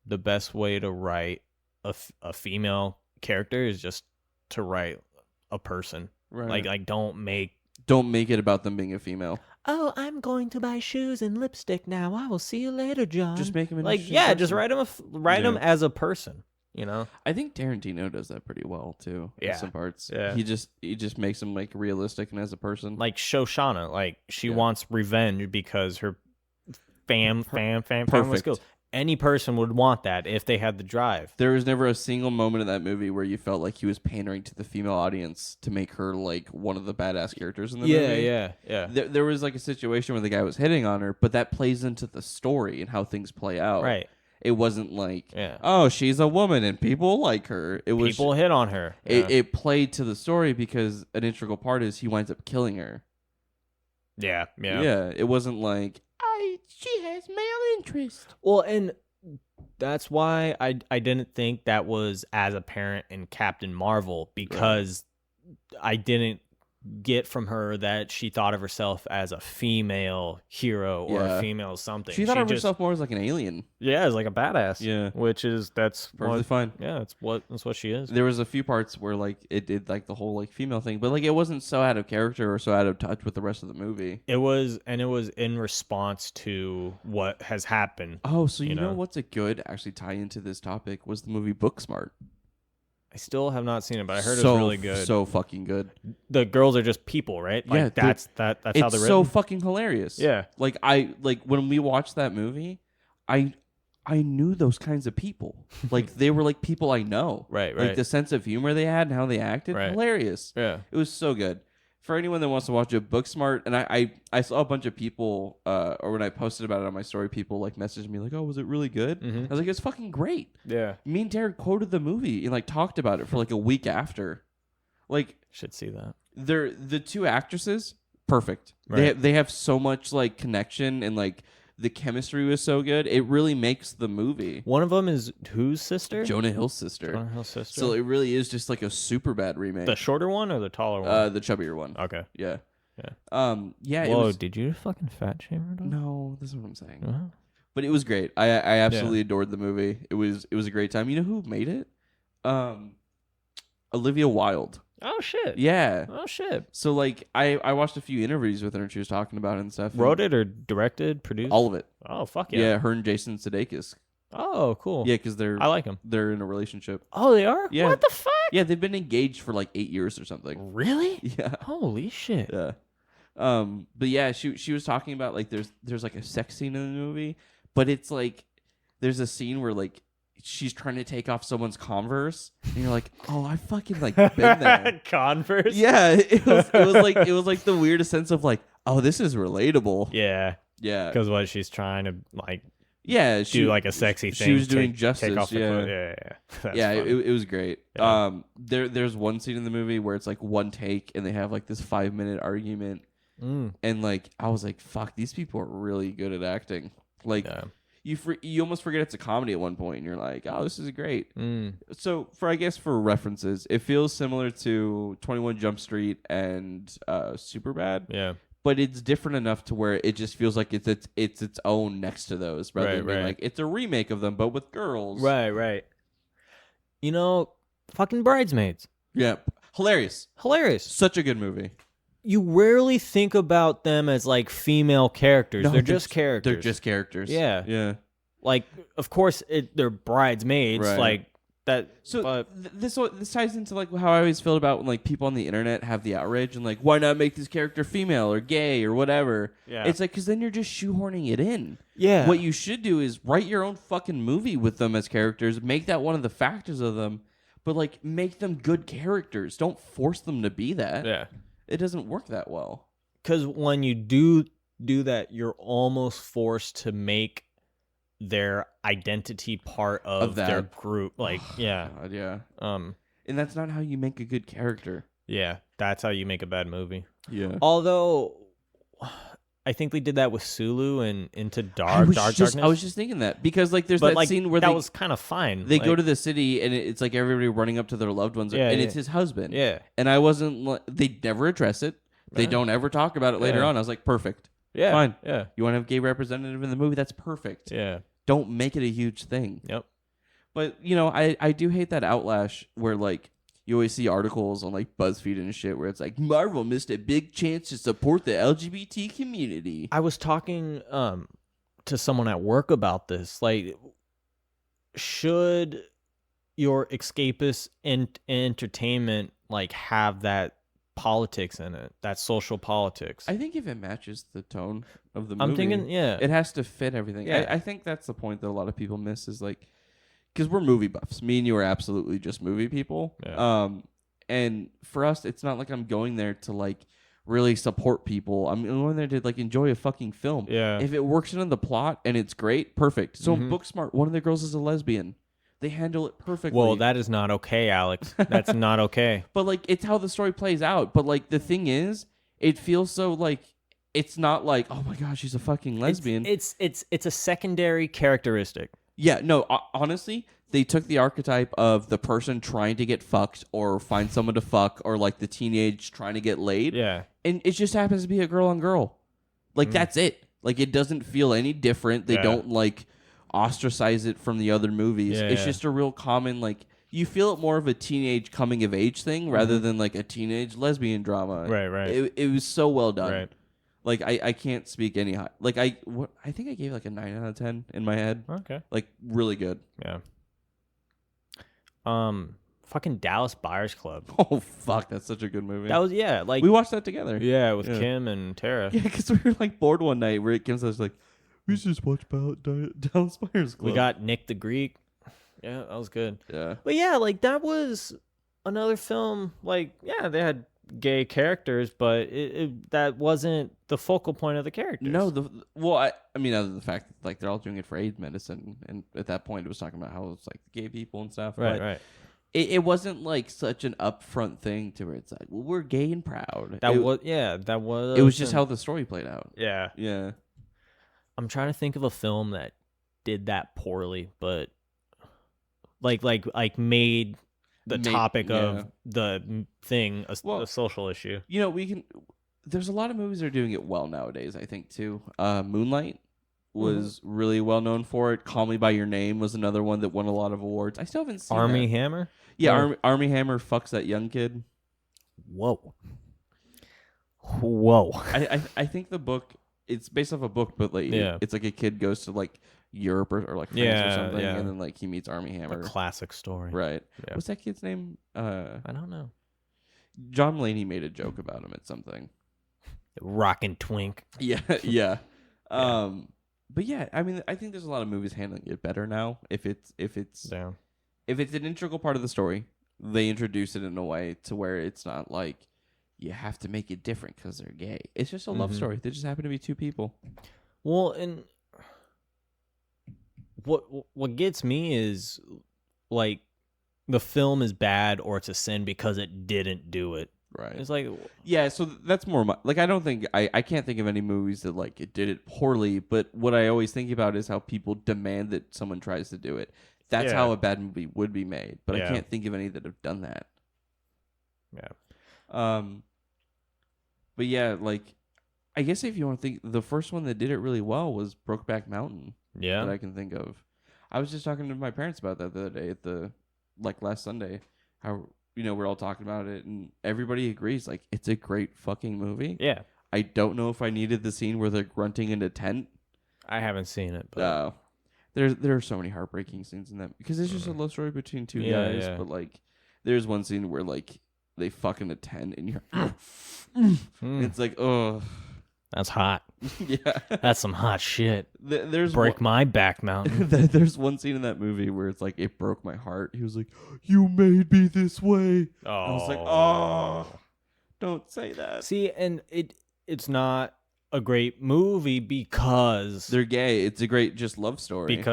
the best way to write a female character is just to write a person. Right. Like don't make it about them being a female. Oh, I'm going to buy shoes and lipstick now. I will see you later, John. Just make him an like interesting yeah, person. just write him as a person. You know, I think Tarantino does that pretty well too. Yeah. In some parts. Yeah. He just makes him like realistic and as a person. like Shoshana, like she Yeah. wants revenge because her family was Perfect. killed. Any person would want that if they had the drive. There was never a single moment in that movie where you felt like he was pandering to the female audience to make her like one of the badass characters in the movie. Yeah. There was like a situation where the guy was hitting on her, but that plays into the story and how things play out. Right. It wasn't like, Yeah. oh, she's a woman and people like her. It was People hit on her. Yeah. it played to the story because an integral part is he winds up killing her. yeah. It wasn't like she has male interest. Well, and that's why I didn't think that was as apparent in Captain Marvel, because I didn't get from her that she thought of herself as a female hero or Yeah. a female something. She thought of just- herself more as like an alien. Yeah, as like a badass. Yeah. Which is that's Perfectly what, fine. Yeah, that's what she is. There was a few parts where like it did like the whole like female thing, but like it wasn't so out of character or so out of touch with the rest of the movie. It was in response to what has happened. Oh, so you know? know what's a good actually tie into this topic was the movie Booksmart. I still have not seen it, but I heard So- it's really good. So fucking good. The girls are just people, right? Like Yeah, that's how It's they're so written. fucking hilarious. Yeah. Like when we watched that movie, I knew those kinds of people. Like they were like people I know. Right. Like the sense of humor they had and how they acted, Right. hilarious. Yeah. It was so good. For anyone that wants to watch it, Booksmart, and I saw a bunch of people, or when I posted about it on my story, people like messaged me like, "Oh, was it really good?" Mhm. I was like, "It's fucking great." Yeah. Me and Derek quoted the movie and like talked about it for like a week after. Like Should see that. they're the two actresses, perfect. Right. They have so much like connection and like the chemistry was so good. It really makes the movie. One of them is whose sister? Jonah Hill's sister. Jonah Hill's sister. So it really is just like a super bad remake. the shorter one or the taller one? The chubbier one. Okay. Yeah. Yeah. Yeah. Whoa, It was, did you fucking fat shame her? Dog? no, that's what I'm saying. Uh-huh. But it was great. I absolutely adored the movie. It was a great time. You know who made it? Olivia Wilde. Oh shit. Yeah. Oh shit. So like I watched a few interviews with her and she was talking about it and stuff. Wrote it or directed, produced? All of it. Oh fuck Yeah. yeah. Her and Jason Sudeikis. Oh cool. Yeah, because I like him. they're in a relationship. Oh, they are? Yeah. What the fuck? Yeah, they've been engaged for like 8 years or something. Really? Yeah. Holy shit. Yeah. But yeah, she was talking about like there's like a sex scene in the movie, but it's like there's a scene where like she's trying to take off someone's Converse, and you're like, oh, I fucking like been there. Converse? Yeah, it was like the weirdest sense of like, oh, this is relatable. Yeah. Yeah, Because what she's trying to like yeah, do like a sexy thing. She was doing take justice. off the Yeah, clothes. Yeah. That's yeah, funny. it was great. Yeah. There's one scene in the movie where it's like one take, and they have like this 5-minute argument, and like I was like, fuck, these people are really good at acting. Like. Yeah. You almost forget it's a comedy at one point, and you're like, "Oh, this is great." Mm. So, for references, it feels similar to 21 Jump Street and Superbad, Yeah. but it's different enough to where it just feels like it's its own next to those, rather than being Right. like it's a remake of them, but with girls. Right. You know, fucking Bridesmaids. Yeah, hilarious. Hilarious. Such a good movie. You rarely think about them as like female characters. No, they're just characters. They're just characters. Yeah. Yeah. Like, of course, they're bridesmaids. Right. Like that. So but, this ties into like how I always feel about when like people on the internet have the outrage and like, why not make this character female or gay or whatever? Yeah. It's like, because then you're just shoehorning it in. yeah. What you should do is write your own fucking movie with them as characters, make that one of the factors of them, but like make them good characters. Don't force them to be that. Yeah. It doesn't work that well. Because when you do that, you're almost forced to make their identity part of that. their group. Like, yeah. God, yeah. And that's not how you make a good character. yeah, that's how you make a bad movie. Yeah. Although, I think they did that with Sulu and Into Darkness. I was just thinking that because like there's but that like, scene where that was kind of fine. they like, go to the city and it's like everybody running up to their loved ones, Yeah, and yeah. it's his husband. yeah, And I wasn't. They never address it. They Right. don't ever talk about it later Yeah. on. I was like, perfect. yeah, Fine. yeah, You want to have a gay representative in the movie? That's perfect. yeah. Don't make it a huge thing. Yep. But I do hate that outlash where like you always see articles on like BuzzFeed and shit where it's like Marvel missed a big chance to support the LGBT community. I was talking to someone at work about this. Like, should your escapist entertainment like have that politics in it, that social politics? I think if it matches the tone of the movie, I'm thinking, yeah, it has to fit everything. Yeah. I think that's the point that a lot of people miss is like, because we're movie buffs. Me and you are absolutely just movie people. Yeah. And for us, it's not like I'm going there to like really support people. I'm going there to like enjoy a fucking film. Yeah. If it works into the plot and it's great, perfect. So in Mhm. Booksmart, one of the girls is a lesbian. They handle it perfectly. Well, that is not okay, Alex. That's not okay. But like it's how the story plays out. But like the thing is, it feels so like it's not like, oh my gosh, she's a fucking lesbian. It's a secondary characteristic. Yeah, no, honestly, they took the archetype of the person trying to get fucked or find someone to fuck or like the teenage trying to get laid. Yeah. And it just happens to be a girl on girl. Like that's it. Like it doesn't feel any different. They Yeah. don't like ostracize it from the other movies. Yeah, It's yeah. just a real common like you feel it more of a teenage coming of age thing rather than like a teenage lesbian drama. Right. It was so well done. Right. Like I can't speak any high. Like I think I gave like a 9 out of 10 in my head. Okay. Like really good. Yeah. Fucking Dallas Buyers Club. Oh fuck, that's such a good movie. That was like we watched that together. yeah, with Yeah. Kim and Tara. Yeah, because we were like bored one night where Kim says like, we should just watch about Dallas Buyers Club. We got Nick the Greek. Yeah, that was good. Yeah. But yeah, like that was another film. Like, yeah, they had gay characters, but that wasn't the focal point of the characters. No, I mean, other than the fact that like they're all doing it for AIDS medicine, and at that point it was talking about how it's like gay people and stuff. Right, but right. It wasn't like such an upfront thing to where it's like, well, we're gay and proud. That it was. It was just how the story played out. Yeah. Yeah. I'm trying to think of a film that did that poorly, but like made the topic of the thing a social issue. There's a lot of movies that are doing it well nowadays, I think, too. Moonlight was really well known for it. Call Me By Your Name was another one that won a lot of awards. I still haven't seen Army that. Hammer? Yeah, No. Army Hammer fucks that young kid. Whoa. I think the book, it's based off a book, but like it's like a kid goes to like Europe or like France or something, and then like he meets Army Hammer. A classic story. Right. Yeah. What's that kid's name? I don't know. John Mulaney made a joke about him at something. Rockin' twink. Yeah, yeah. But yeah, I mean, I think there's a lot of movies handling it better now. If it's Down. if it's an integral part of the story, they introduce it in a way to where it's not like you have to make it different because they're gay. It's just a love story. They just happen to be two people. Well, and what gets me is like the film is bad or it's a sin because it didn't do it. Right. It's like, yeah, so that's more like I don't think I can't think of any movies that like it did it poorly, but what I always think about is how people demand that someone tries to do it. That's how a bad movie would be made, but I can't think of any that have done that. Yeah. But yeah, like I guess if you want to think, the first one that did it really well was Brokeback Mountain. Yeah. That I can think of. I was just talking to my parents about that the other day at the last Sunday. How we're all talking about it, and everybody agrees like it's a great fucking movie. Yeah. I don't know if I needed the scene where they're grunting in a tent. I haven't seen it, but there are so many heartbreaking scenes in that because it's just a love story between two guys. Yeah. But like, there's one scene where like they fuck in a tent, and you're, it's like, oh, that's hot. yeah, That's some hot shit. There's Break my back mountain. There's one scene in that movie where it's like it broke my heart. He was like, "You made me this way." Oh. I was like, "Oh, don't say that." See, and it's not a great movie because They're gay. It's a great just love story. It's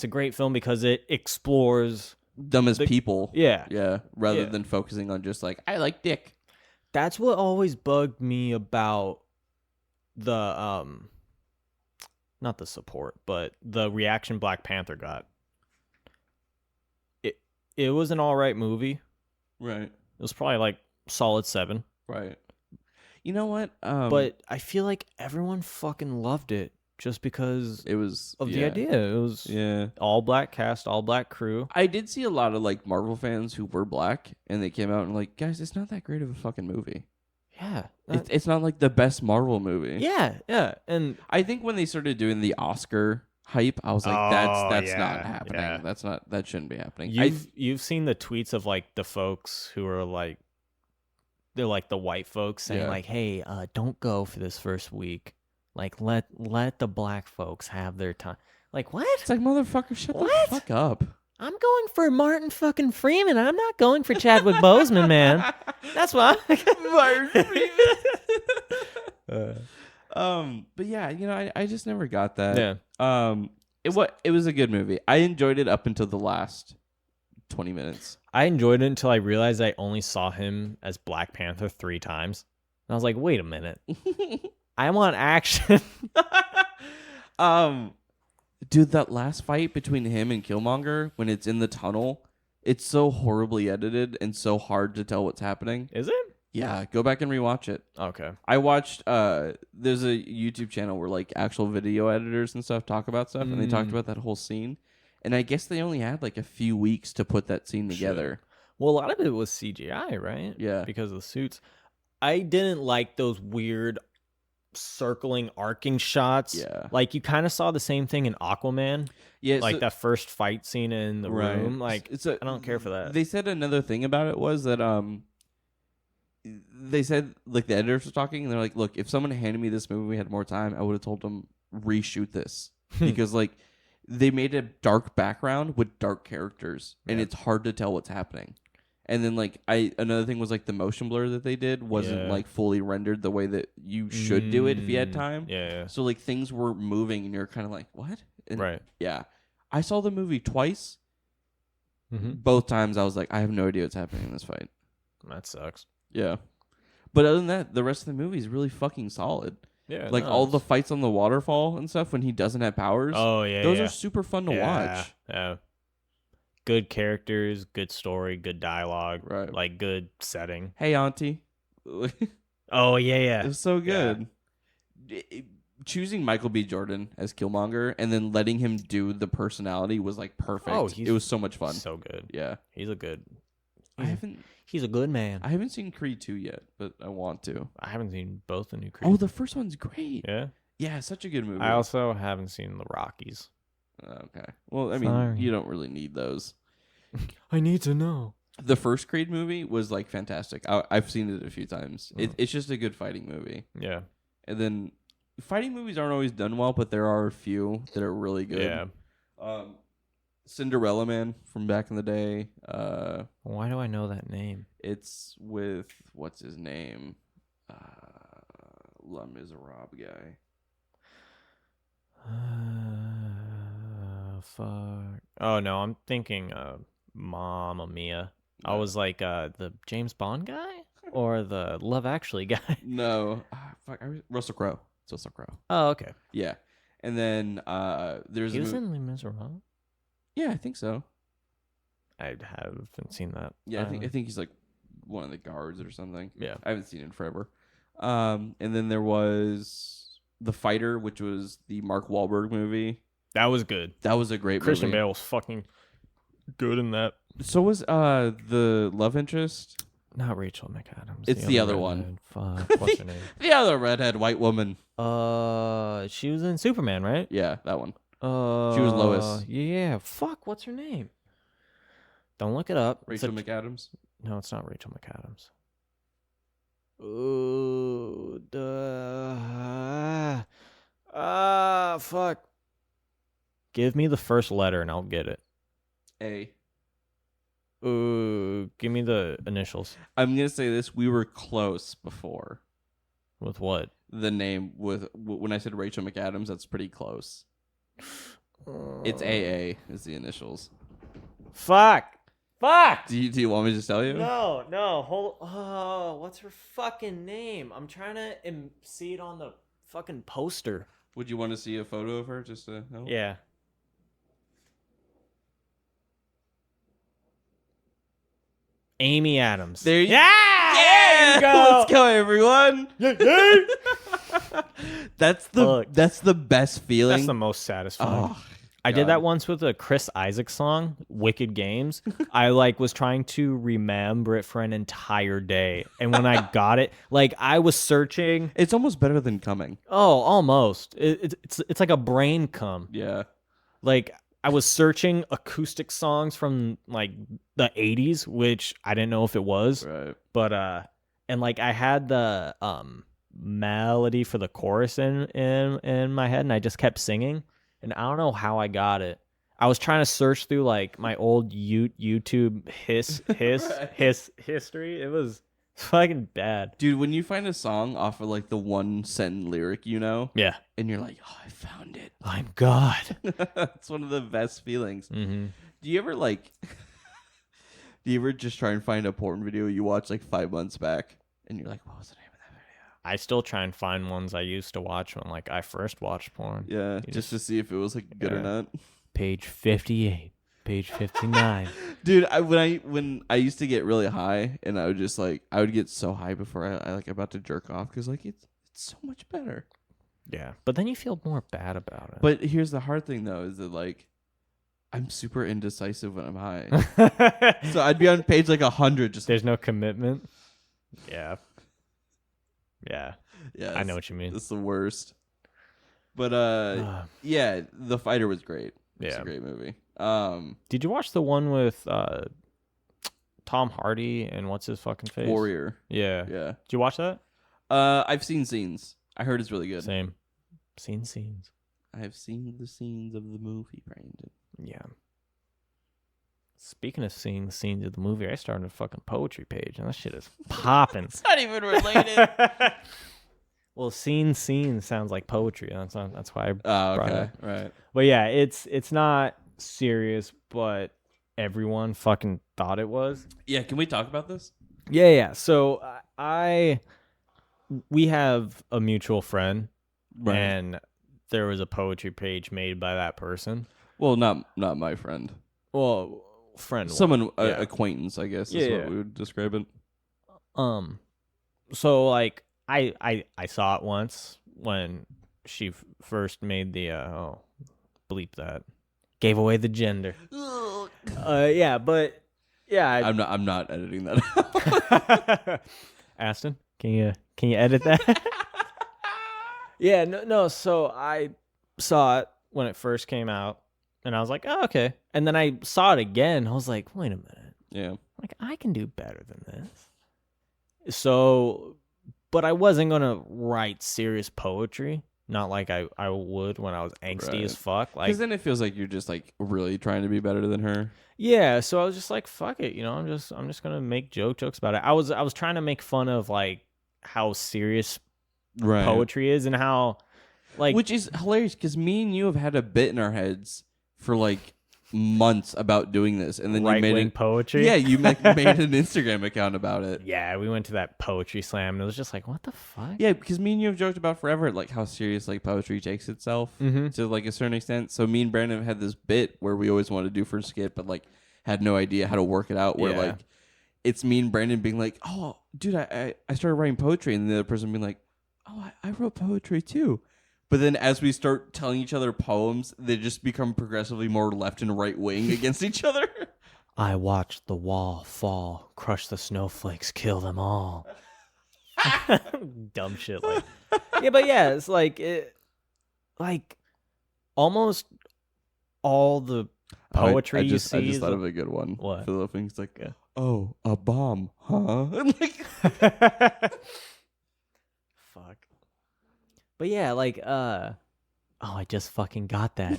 a great film because it explores them as people. Yeah. Rather Yeah. than focusing on just like I like dick. That's what always bugged me about the not the support, but the reaction Black Panther got. It was an alright movie. Right. It was probably like solid 7. Right. You know what? But I feel like everyone fucking loved it. just because It was of the idea. It was all black cast, all black crew. I did see a lot of like Marvel fans who were black, and they came out and like, guys, it's not that great of a fucking movie. Yeah, It's not like the best Marvel movie. yeah, and I think when they started doing the Oscar hype, I was like, that's not happening. Yeah. That shouldn't be happening. You've seen the tweets of like the folks who are like, they're like the white folks saying like, hey, don't go for this first week. Like let the black folks have their time. Like what? It's like, motherfucker, shut the fuck up. I'm going for Martin fucking Freeman. I'm not going for Chadwick Boseman, man. That's why. Martin Freeman. But yeah, I just never got that. Yeah. It was a good movie. I enjoyed it up until the last 20 minutes. I enjoyed it until I realized I only saw him as Black Panther 3 times. And I was like, wait a minute. I want action. Dude, that last fight between him and Killmonger when it's in the tunnel, it's so horribly edited and so hard to tell what's happening. Is it? Yeah, go back and rewatch it. Okay. I watched there's a YouTube channel where like actual video editors and stuff talk about stuff, and they talked about that whole scene. And I guess they only had like a few weeks to put that scene together. Well, a lot of it was CGI, right? Yeah. Because of the suits. I didn't like those weird circling arcing shots. Yeah. Like you kind of saw the same thing in Aquaman. Yeah. Like that first fight scene in the room. Like I don't care for that. They said another thing about it was that they said like the editors were talking and they're like, look, if someone handed me this movie and we had more time, I would have told them reshoot this. Because like they made a dark background with dark characters and it's hard to tell what's happening. And then like another thing was like the motion blur that they did wasn't like fully rendered the way that you should do it if you had time. Yeah. So like things were moving and you're kind of like, what? And, Right. Yeah. I saw the movie twice. Mm-hmm. Both times I was like, I have no idea what's happening in this fight. That sucks. Yeah. But other than that, the rest of the movie is really fucking solid. Yeah. Like all the fights on the waterfall and stuff when he doesn't have powers. Oh yeah. Those are super fun to watch. Yeah. Good characters, good story, good dialogue, Right. like good setting. Hey, Auntie. Oh yeah. It was so good. Choosing Michael B. Jordan as Killmonger and then letting him do the personality was like perfect. Oh, it was so much fun. So good. Yeah. He's a good He's a good man. I haven't seen Creed 2 yet, but I want to. I haven't seen both the new Creed. Oh, the first one's great. Yeah. Yeah, such a good movie. I also haven't seen the Rockies. Okay. Well, I mean, Sorry. you don't really need those. I need to know. The first Creed movie was like fantastic. I've seen it a few times. It's just a good fighting movie. Yeah. And then fighting movies aren't always done well, but there are a few that are really good. Yeah. Cinderella Man from back in the day. Why do I know that name? It's with what's his name? Les Miserables guy. Fuck. Oh no, I'm thinking Mamma Mia. I was like the James Bond guy or the Love Actually guy. No, Russell Crowe. It's Russell Crowe. Oh, okay. Yeah, and then there's he was in Les Miserables. Yeah, I think so. I haven't seen that. Yeah, I think he's like one of the guards or something. Yeah, I haven't seen it in forever. And then there was The Fighter, which was the Mark Wahlberg movie. That was good. That was a great Christian movie. Bale was fucking good in that. So was the love interest. Not Rachel McAdams. It's the other one. Fuck, what's her name? The other redhead white woman. She was in Superman, right? Yeah, that one. She was Lois. Yeah. Fuck, what's her name? Don't look it up. Rachel McAdams. No, it's not Rachel McAdams. Ooh, fuck. Give me the first letter and I'll get it. A. Ooh, give me the initials. I'm gonna say this. We were close before. With what? The name with when I said Rachel McAdams, that's pretty close. It's AA is the initials. Fuck. Do you want me to just tell you? No. Hold. Oh, what's her fucking name? I'm trying to see it on the fucking poster. Would you want to see a photo of her just to know? Yeah. Amy Adams. There you There you go. Let's go, everyone. That's the best feeling. That's the most satisfying. Oh, I did God. that once with a Chris Isaac song, Wicked Games. I was trying to remember it for an entire day. And when I got it, I was searching. It's almost better than coming. Oh, almost. It's like a brain cum. Yeah. I was searching acoustic songs from the 80s, which I didn't know if it was. Right. But and I had the melody for the chorus in my head, and I just kept singing. And I don't know how I got it. I was trying to search through my old YouTube history. It was fucking bad. Dude, when you find a song off of the one sentence lyric, Yeah. and you're like, oh, I found it. I'm God. It's one of the best feelings. Mm-hmm. Do you ever do you ever just try and find a porn video you watched 5 months back, and you're like, what was the name of that video? I still try and find ones I used to watch when I first watched porn. Yeah, just to see if it was good or not. Page 58, page 59. Dude, when I used to get really high, and I would just I would get so high before I about to jerk off, because it's so much better. Yeah, but then you feel more bad about it. But here's the hard thing though, is that I'm super indecisive when I'm high. So I'd be on page 100 just there's no commitment. Yeah. Yeah. yeah, I know what you mean. It's the worst. But yeah, The Fighter was great. It's Yeah. a great movie. Did you watch the one with Tom Hardy and what's his fucking face? Warrior. Yeah. Yeah. Did you watch that? I've seen scenes. I heard it's really good. Same. Seen scenes. I have seen the scenes of the movie, Brandon. Yeah. Speaking of seeing scenes of the movie, I started a fucking poetry page, and that shit is popping. It's not even related. Well, scene sounds like poetry. That's why I brought okay. it. Right. But yeah, it's not serious, but everyone fucking thought it was. Yeah, can we talk about this? Yeah. So we have a mutual friend, Right. and there was a poetry page made by that person. Well, not my friend. Well, friend. Someone Yeah. acquaintance, I guess, is Yeah, what yeah. we would describe it. So I saw it once when she first made the bleep that, gave away the gender. Yeah, but yeah, I'm not editing that out. Aston, can you edit that? Yeah, no. So I saw it when it first came out, and I was like, oh, okay. And then I saw it again. I was like, wait a minute. Yeah. I can do better than this. So, but I wasn't gonna write serious poetry. Not like I would when I was angsty as fuck. Because then it feels like you're just really trying to be better than her. Yeah, so I was just like, fuck it, I'm just gonna make jokes about it. I was trying to make fun of how serious poetry is, and how which is hilarious, because me and you have had a bit in our heads for months about doing this, and then you made poetry. Yeah, you made an Instagram account about it. Yeah, we went to that poetry slam, and it was just like, what the fuck? Yeah, because me and you have joked about forever how serious poetry takes itself to a certain extent. So me and Brandon have had this bit where we always wanted to do for a skit, but had no idea how to work it out. Where it's me and Brandon being like, oh, dude, I started writing poetry, and the other person being like, oh, I wrote poetry too. But then as we start telling each other poems, they just become progressively more left and right wing against each other. I watched the wall fall, crush the snowflakes, kill them all. Dumb shit yeah, but yeah, it's almost all the poetry I just you see. thought of a good one. What? For the things oh, a bomb, huh? Fuck. But yeah, oh, I just fucking got that.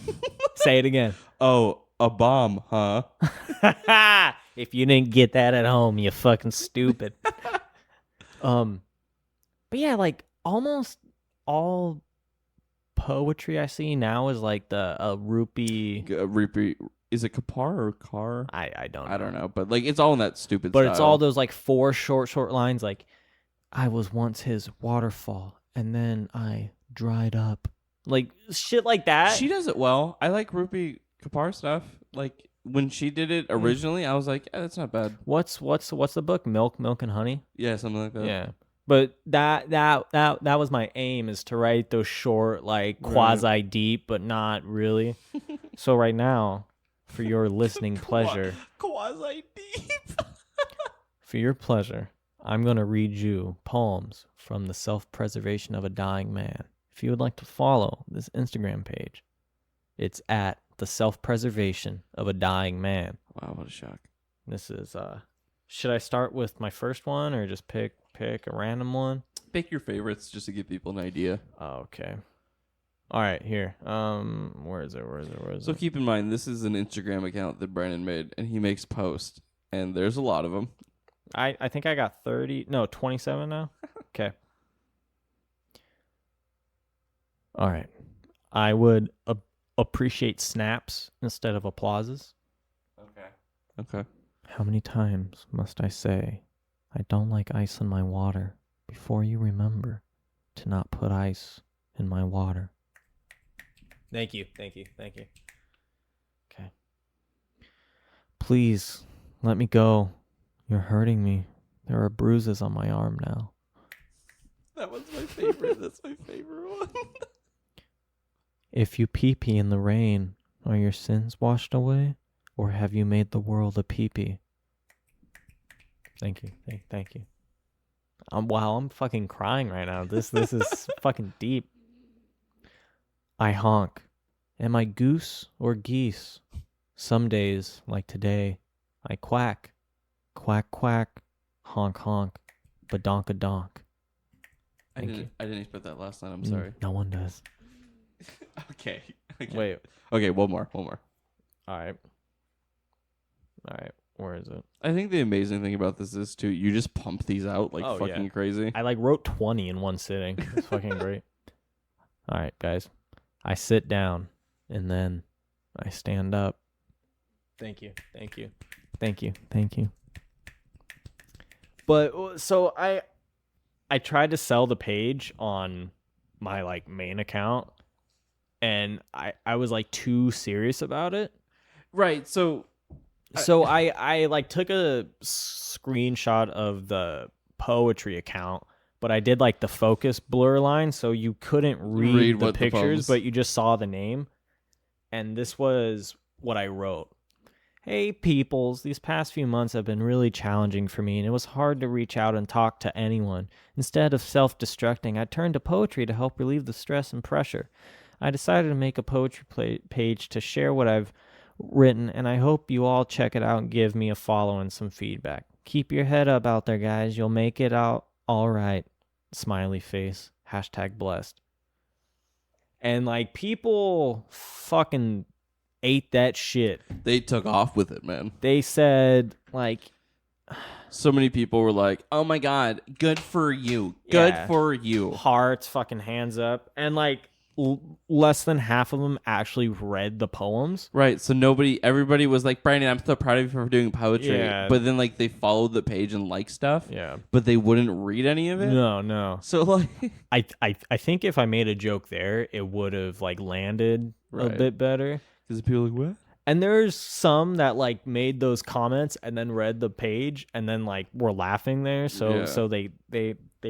Say it again. Oh, a bomb, huh? If you didn't get that at home, you fucking stupid. But yeah, almost all poetry I see now is the rupee. Rupee. Is it kapar or car? I don't know. I don't know, but it's all in that stupid But style. it's all those 4 short lines I was once his waterfall, and then I dried up. Shit like that. She does it well. I like Rupee Kapar stuff. when she did it originally, I was like, yeah, that's not bad. What's the book? Milk and Honey? Yeah, something like that. Yeah. But that was my aim, is to write those short, like quasi deep, but not really. So right now, for your listening pleasure, Quasi deep. for your pleasure, I'm gonna read you poems from the Self-Preservation of a Dying Man. If you would like to follow this Instagram page, it's at the Self-Preservation of a Dying Man. Wow, what a shock. This is should I start with my first one or just pick a random one? Pick your favorites just to give people an idea. Oh, okay. All right, here. Where is it? So keep in mind, this is an Instagram account that Brandon made, and he makes posts, and there's a lot of them. I think I got 27 now. Okay. All right. I would appreciate snaps instead of applauses. Okay. How many times must I say, I don't like ice in my water, before you remember to not put ice in my water? Thank you. Okay. Please, let me go. You're hurting me. There are bruises on my arm now. That was my favorite. That's my favorite one. If you pee-pee in the rain, are your sins washed away? Or have you made the world a pee-pee? Thank you. Thank you. I'm fucking crying right now. This is fucking deep. I honk. Am I goose or geese? Some days, like today, I quack. Quack, quack. Honk, honk. Badonk-a-donk. I didn't expect that last line. I'm sorry. No one does. Okay. Wait. Okay, one more. All right. Where is it? I think the amazing thing about this is, too, you just pump these out like fucking crazy. I wrote 20 in one sitting. It's fucking great. All right, guys. I sit down and then I stand up. Thank you. But so I tried to sell the page on my main account, and I was too serious about it. Right. So I took a screenshot of the poetry account, but I did the focus blur line, so you couldn't read the pictures, but you just saw the name. And this was what I wrote. Hey, peoples, these past few months have been really challenging for me, and it was hard to reach out and talk to anyone. Instead of self-destructing, I turned to poetry to help relieve the stress and pressure. I decided to make a poetry page to share what I've written, and I hope you all check it out and give me a follow and some feedback. Keep your head up out there, guys. You'll make it out all right. Smiley face. #blessed. And people fucking ate that shit. They took off with it, man. They said so many people were like, "Oh my god, good for you. Good for you." Hearts, fucking hands up. And less than half of them actually read the poems. Right. So everybody was like, "Brandon, I'm so proud of you for doing poetry." Yeah. But then they followed the page and liked stuff. Yeah. But they wouldn't read any of it. No. So I think if I made a joke there, it would have landed a bit better. Because people are like, what? And there's some that made those comments and then read the page and then were laughing there. So they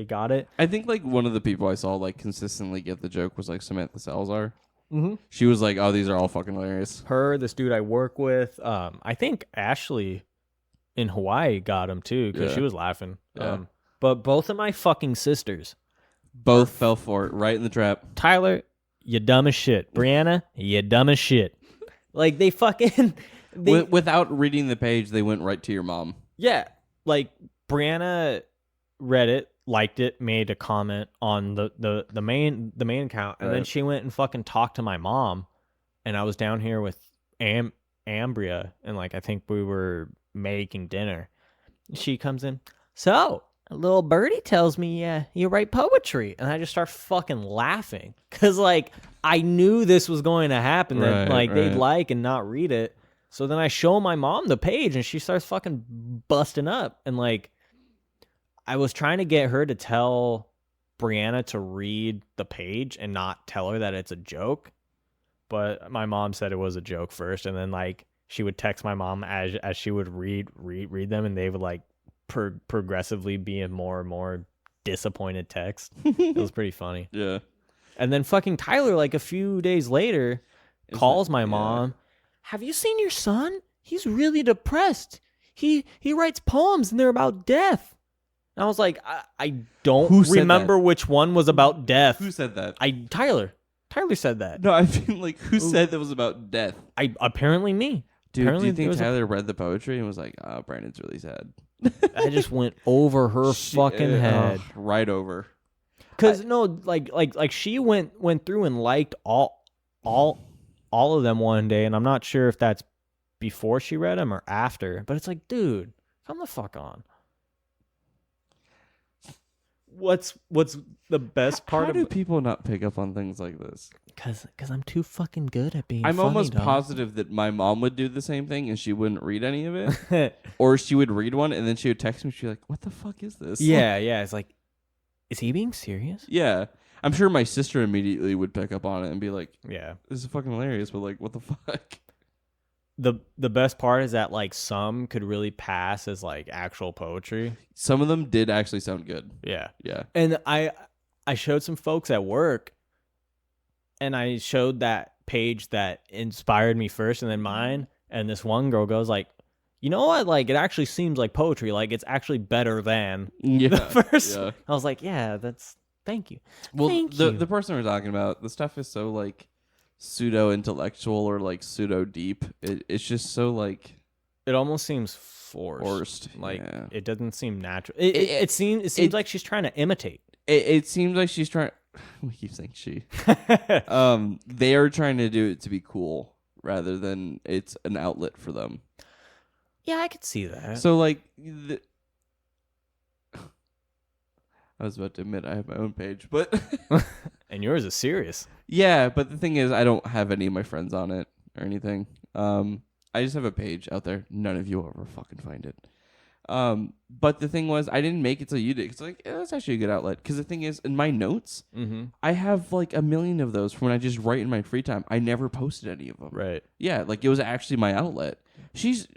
got it. I think one of the people I saw consistently get the joke was Samantha Salazar. Mm-hmm. She was like, "Oh, these are all fucking hilarious." Her, this dude I work with, I think Ashley in Hawaii got him too because she was laughing. Yeah. But both of my fucking sisters both fell for it right in the trap. Tyler, you dumb as shit. Brianna, you dumb as shit. They fucking without reading the page, they went right to your mom. Yeah, Brianna read it, liked it, made a comment on the main account, and then she went and fucking talked to my mom. And I was down here with Ambria, and I think we were making dinner. She comes in, so a little birdie tells me you write poetry, and I just start fucking laughing because I knew this was going to happen, that they'd like and not read it. So then I show my mom the page, and she starts fucking busting up, and I was trying to get her to tell Brianna to read the page and not tell her that it's a joke. But my mom said it was a joke first. And then she would text my mom as she would read them, and they would like progressively be a more and more disappointed text. It was pretty funny. Yeah. And then fucking Tyler, like a few days later, calls my mom. Have you seen your son? He's really depressed. He writes poems and they're about death. And I was like, I don't remember which one was about death. Who said that? Tyler said that. No, I mean, like, who said that was about death? Apparently me. Dude, apparently do you think Tyler read the poetry and was like, oh, Brandon's really sad? I just went over her fucking head. Right over. Because no, like she went through and liked all of them one day, and I'm not sure if that's before she read them or after. But it's like, dude, come the fuck on. What's the best part? How do people not pick up on things like this? Because I'm too fucking good at being. I'm funny, almost dog. positive that my mom would do the same thing and she wouldn't read any of it, or she would read one and then she would text me. She'd be like, "What the fuck is this?" Yeah. It's like, is he being serious? Yeah, I'm sure my sister immediately would pick up on it and be like, Yeah, "This is fucking hilarious," but like, what the fuck? The best part is that like some could really pass as like actual poetry. Some of them did actually sound good. Yeah. And I showed some folks at work, and I showed that page that inspired me first and then mine, and this one girl goes like, you know what, like it actually seems like poetry, like it's actually better than the first. I was like, yeah, thank you. Well, Thank the you. the person we're talking about, the stuff is so like pseudo intellectual or like pseudo deep. It's just so like it almost seems forced. Like it doesn't seem natural. It seems like she's trying to imitate. It seems like she's trying. We keep saying she. They are trying to do it to be cool rather than it's an outlet for them. Yeah, I could see that. So like, I was about to admit I have my own page, but and yours is serious. Yeah, but the thing is, I don't have any of my friends on it or anything. I just have a page out there. None of you will ever fucking find it. But the thing was, I didn't make it till you did. It's like, that's actually a good outlet. Because the thing is, in my notes, I have like a million of those from when I just write in my free time. I never posted any of them. Right. Yeah, like it was actually my outlet. She's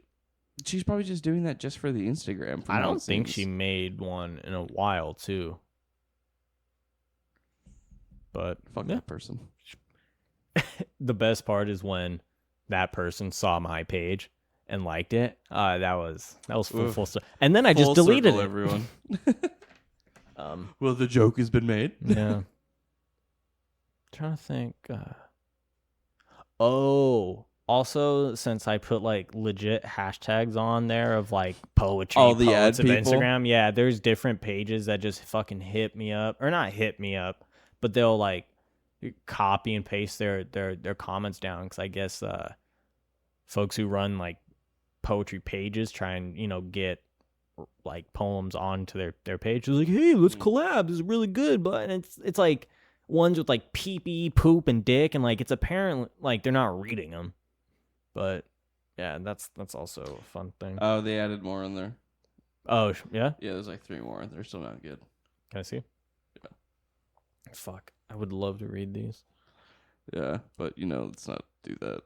probably just doing that just for the Instagram. I don't think she made one in a while, too. But fuck that person. The best part is when that person saw my page and liked it. That was full stuff. And then I just deleted it. Everyone. Well, the joke has been made. Yeah. Trying to think. Also, since I put like legit hashtags on there of like poetry, all the ad of people? Instagram, yeah, there's different pages that just fucking hit me up, or not hit me up, but they'll like copy and paste their comments down, because I guess folks who run like poetry pages try and get like poems onto their page. It's like, hey, let's collab. This is really good, but it's like ones with like pee, poop, and dick, and like it's apparent like they're not reading them. But yeah, that's also a fun thing. Oh, they added more on there. Oh yeah. Yeah, there's like 3 more. They're still not good. Can I see? Yeah. Fuck, I would love to read these. Yeah, but let's not do that.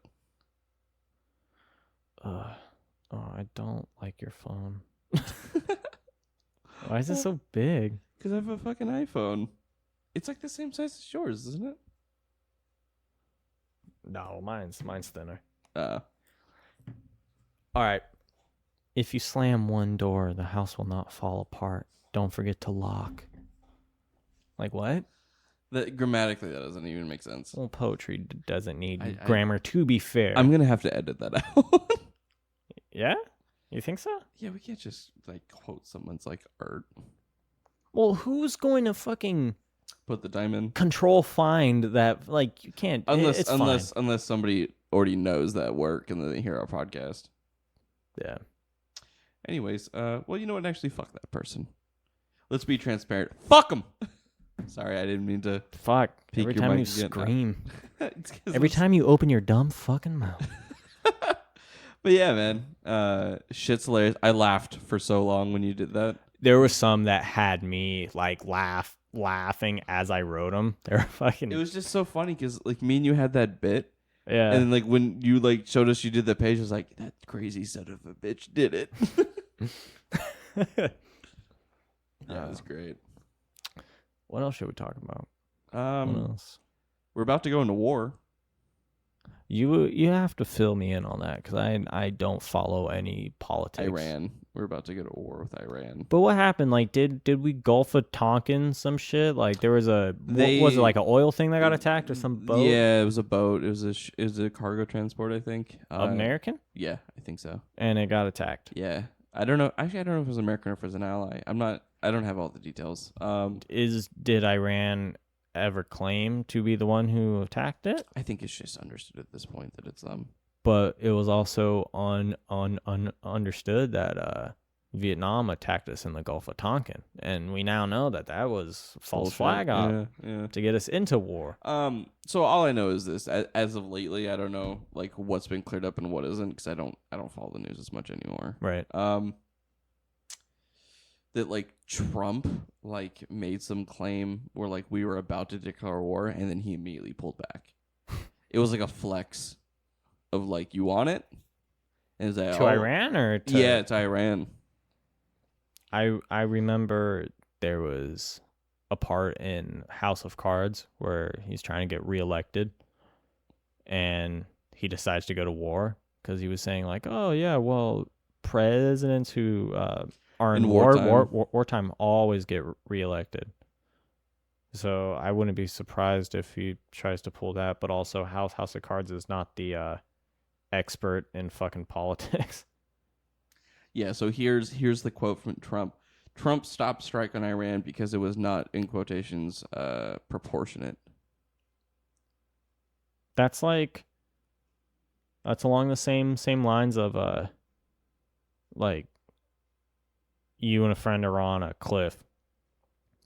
Oh, I don't like your phone. Why is it so big? Because I have a fucking iPhone. It's like the same size as yours, isn't it? No, mine's thinner. Uh, All right. If you slam one door, the house will not fall apart. Don't forget to lock. Like what? Grammatically, that doesn't even make sense. Well, poetry doesn't need grammar, to be fair. I'm going to have to edit that out. Yeah? You think so? Yeah, we can't just like quote someone's like art. Well, who's going to fucking put the time in? Control find that, like, you can't. Unless somebody already knows that work and then they hear our podcast. Yeah. Anyways, well, you know what? Actually, fuck that person. Let's be transparent. Fuck them. Sorry, I didn't mean to. Fuck. Every time you scream. Every time you open your dumb fucking mouth. But yeah, man. Shit's hilarious. I laughed for so long when you did that. There were some that had me like laughing as I wrote them. They were fucking. It was just so funny because like me and you had that bit Yeah. And then, like, when you, like, showed us you did the page, I was like, that crazy son of a bitch did it. Yeah, that's great. What else should we talk about? What Um, else? we're about to go into war. You have to fill me in on that because I don't follow any politics. Iran. We're about to go to war with Iran. But what happened? Like, did we Gulf of Tonkin some shit? Like, there was what was it, like an oil thing that got attacked or some boat? Yeah, it was a boat. It was a cargo transport, I think. American? Yeah, I think so. And it got attacked. Yeah, I don't know. Actually, I don't know if it was American or if it was an ally. I don't have all the details. Did Iran ever claim to be the one who attacked it? I think it's just understood at this point that it's them. But it was also understood that Vietnam attacked us in the Gulf of Tonkin, and we now know that was false flag up to get us into war. So all I know is this: as of lately, I don't know like what's been cleared up and what isn't because I don't follow the news as much anymore. Right. That like Trump like made some claim where like we were about to declare war and then he immediately pulled back. It was like a flex of like, you want it? And it's like, to Iran or to... Yeah, to Iran. I remember there was a part in House of Cards where he's trying to get reelected and he decides to go to war because he was saying like, oh yeah, well, presidents who are in wartime always get reelected. So I wouldn't be surprised if he tries to pull that, but also House of Cards is not the expert in fucking politics. Yeah, so here's the quote from Trump. Trump stopped strike on Iran because it was not, in quotations, proportionate. That's along the same lines of like you and a friend are on a cliff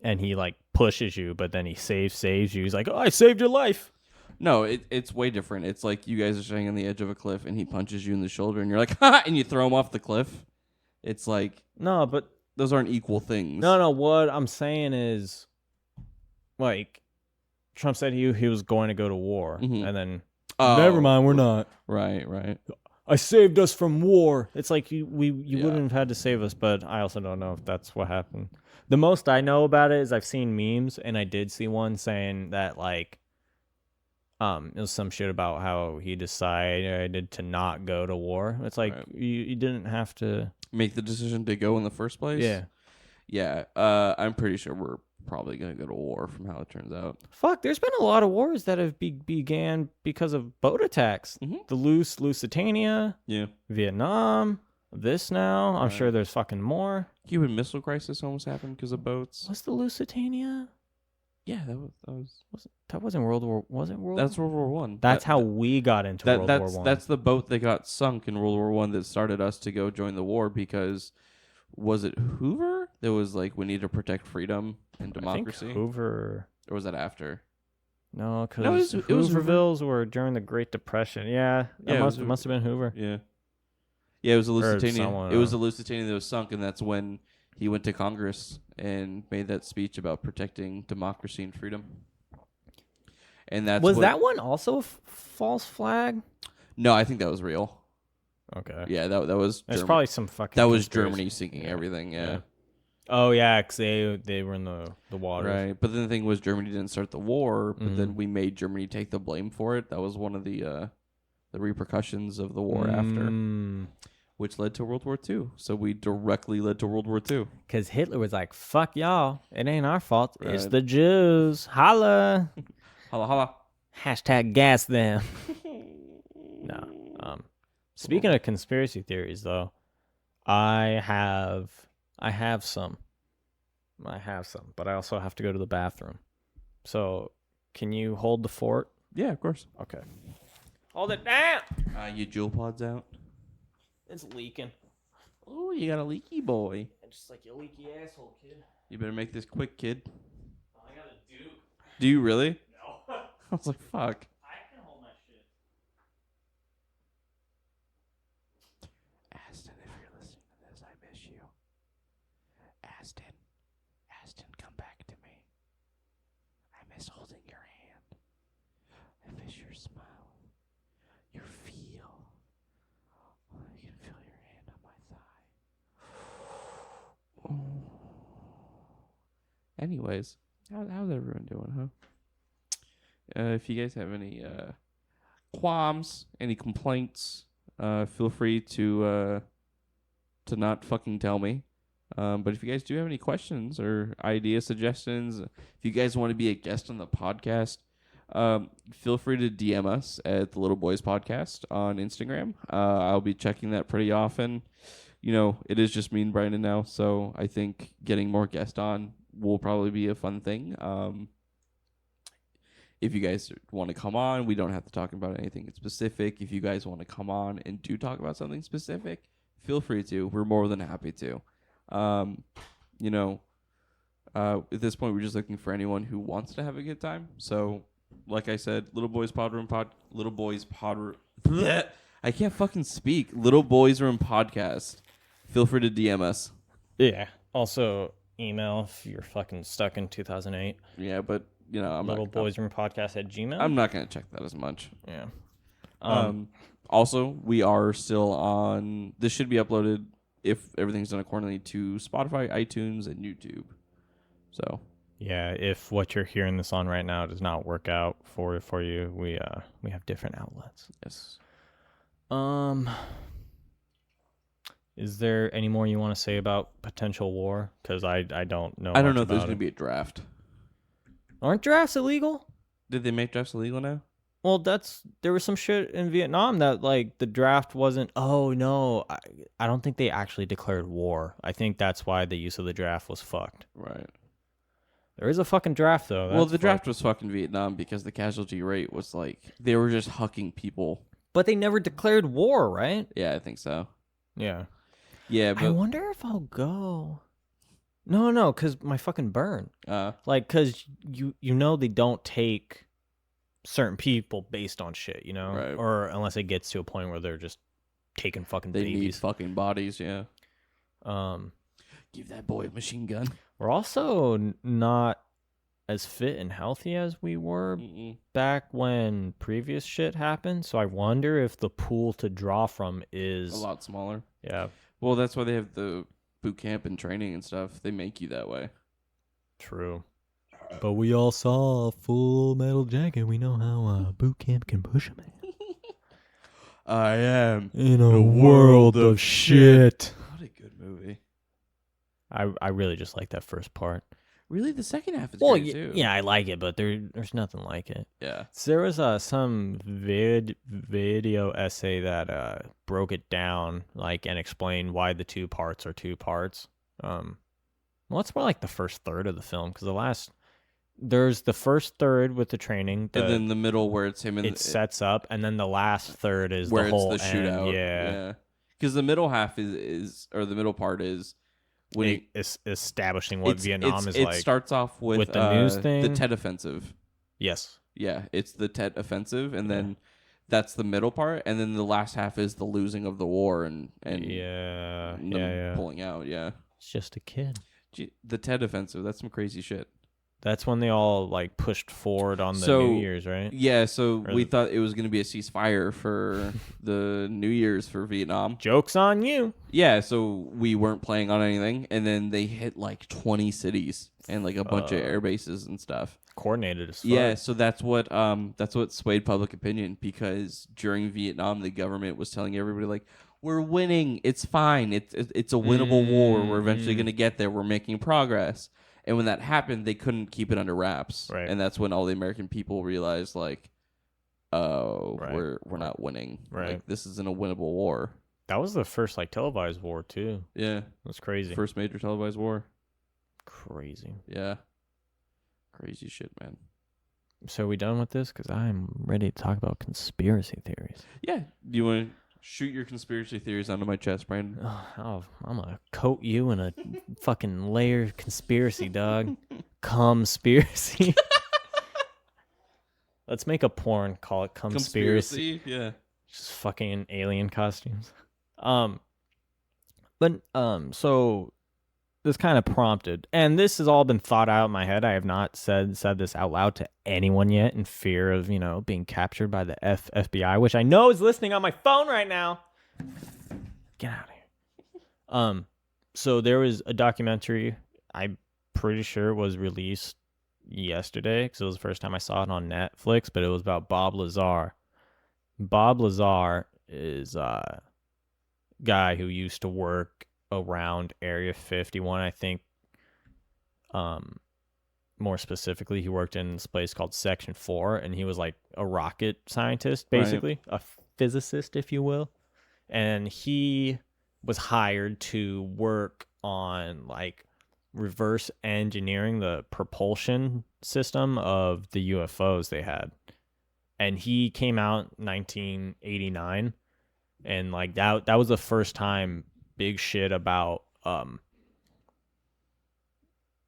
and he like pushes you, but then he saves you. He's like, oh, I saved your life. No, it's way different. It's like you guys are standing on the edge of a cliff and he punches you in the shoulder and you're like, ha, and you throw him off the cliff. It's like, no, but those aren't equal things. No, what I'm saying is, like, Trump said he was going to go to war, and then, never mind, we're not. Right. I saved us from war. It's like you wouldn't have had to save us, but I also don't know if that's what happened. The most I know about it is I've seen memes, and I did see one saying that, like, it was some shit about how he decided to not go to war. It's like, you didn't have to make the decision to go in the first place. Yeah. I'm pretty sure we're probably gonna go to war from how it turns out. Fuck, there's been a lot of wars that have began because of boat attacks. The Lusitania, Vietnam, this now. I'm sure there's fucking more. Cuban Missile Crisis almost happened because of boats. What's the Lusitania? Yeah, that wasn't World War. Wasn't World? That's World War One. That's how we got into World War One. That's the boat that got sunk in World War One that started us to go join the war because was it Hoover? That was like we need to protect freedom and democracy. I think Hoover, or was that after? No, because Hoovervilles were during the Great Depression. Yeah, must have been Hoover. Yeah, it was a Lusitania. It was a Lusitania that was sunk, and that's when he went to Congress and made that speech about protecting democracy and freedom. And that one also a false flag? No, I think that was real. Okay. Yeah, that was. There's probably some fucking. That was Germany sinking everything. Yeah. Oh yeah, because they were in the water. Right, but then the thing was Germany didn't start the war, but then we made Germany take the blame for it. That was one of the repercussions of the war after. Which led to World War II. So we directly led to World War II. Because Hitler was like, fuck y'all. It ain't our fault. Right. It's the Jews. Holla. Holla. Hashtag gas them. No. Speaking of conspiracy theories, though, I have some. But I also have to go to the bathroom. So can you hold the fort? Yeah, of course. Okay. Hold it down. Your jewel pod's out. It's leaking. Oh, you got a leaky boy. Just like your leaky asshole, kid. You better make this quick, kid. I got a Duke. Do you really? No. I was like, fuck. I can hold my shit. Aston, if you're listening to this, I miss you. Aston, come back to me. I miss holding your hand. I miss your smile. Anyways, how's everyone doing, huh? If you guys have any qualms, any complaints, feel free to not fucking tell me. But if you guys do have any questions or idea suggestions, if you guys want to be a guest on the podcast, feel free to DM us at the Little Boys Podcast on Instagram. I'll be checking that pretty often. You know, it is just me and Brandon now, so I think getting more guests on will probably be a fun thing. If you guys want to come on, we don't have to talk about anything specific. If you guys want to come on and do talk about something specific, feel free to. We're more than happy to. You know, at this point, we're just looking for anyone who wants to have a good time. So, like I said, Little Boys Room Blech. I can't fucking speak. Little Boys Room Podcast. Feel free to DM us. Yeah. Also, email if you're fucking stuck in 2008. Yeah, but you know, littleboysroompodcast@gmail. I'm not gonna check that as much. Yeah. Also, we are still on. This should be uploaded if everything's done accordingly to Spotify, iTunes, and YouTube. So. Yeah, if what you're hearing this on right now does not work out for you, we have different outlets. Yes. Is there any more you want to say about potential war? Because I don't know. I don't know if there's going to be a draft. Aren't drafts illegal? Did they make drafts illegal now? Well, there was some shit in Vietnam that like the draft wasn't. Oh no, I don't think they actually declared war. I think that's why the use of the draft was fucked. Right. There is a fucking draft though. Well, the draft was fucking Vietnam because the casualty rate was like they were just hucking people. But they never declared war, right? Yeah, I think so. Yeah. Yeah, but I wonder if I'll go. No, because my fucking burn. Because you know they don't take certain people based on shit, you know? Right. Or unless it gets to a point where they're just taking fucking they babies. need fucking bodies, yeah. Give that boy a machine gun. We're also not as fit and healthy as we were back when previous shit happened. So I wonder if the pool to draw from is a lot smaller. Yeah. Well, that's why they have the boot camp and training and stuff. They make you that way. True. But we all saw Full Metal Jacket. We know how boot camp can push a man. I am in a world of shit. What a good movie. I really just like that first part. Really, the second half is great too. Yeah, I like it, but there's nothing like it. Yeah. So there was some video essay that broke it down, like, and explained why the two parts are two parts. Well, it's more like the first third of the film because there's the first third with the training, and then the middle where it's him and it sets up, and then the last third is where the whole it's the shootout. end. Yeah. Because the middle half is or the middle part is when it's establishing what Vietnam is like. It starts off with the news thing, the Tet Offensive. Yes. Yeah, it's the Tet Offensive, and then that's the middle part, and then the last half is the losing of the war and pulling out. Yeah, it's just a kid. The Tet Offensive. That's some crazy shit. That's when they all like pushed forward on the New Year's, right? Yeah, so we thought it was going to be a ceasefire for the New Year's for Vietnam. Joke's on you. Yeah, so we weren't playing on anything, and then they hit like 20 cities and like a bunch of air bases and stuff. Coordinated as fuck. Yeah, so that's what swayed public opinion because during Vietnam the government was telling everybody like, we're winning, it's fine, it's a winnable war, we're eventually going to get there, we're making progress. And when that happened, they couldn't keep it under wraps. Right. And that's when all the American people realized, like, we're not winning. Right. Like, this isn't a winnable war. That was the first, like, televised war, too. Yeah. That's crazy. First major televised war. Crazy. Yeah. Crazy shit, man. So are we done with this? Because I'm ready to talk about conspiracy theories. Yeah. Do you want to shoot your conspiracy theories onto my chest, Brandon? Oh, I'm going to coat you in a fucking layer conspiracy, dog. Conspiracy. Let's make a porn, call it conspiracy. Yeah. Just fucking alien costumes. So this kind of prompted, and this has all been thought out in my head. I have not said this out loud to anyone yet in fear of, being captured by the FBI, which I know is listening on my phone right now. Get out of here. So there was a documentary. I'm pretty sure it was released yesterday because it was the first time I saw it on Netflix, but it was about Bob Lazar. Bob Lazar is a guy who used to work around Area 51, I think. More specifically, he worked in this place called Section 4, and he was like a rocket scientist, basically, a physicist, if you will. And he was hired to work on like reverse engineering the propulsion system of the UFOs they had. And he came out in 1989, and like that was the first time big shit about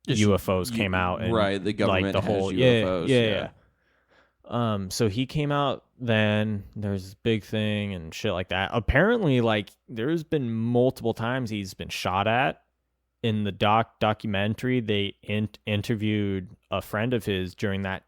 UFOs came out, and right, the government like the whole has UFOs. yeah. So he came out then. There's this big thing and shit like that. Apparently, like there's been multiple times he's been shot at. In the documentary, they interviewed a friend of his during that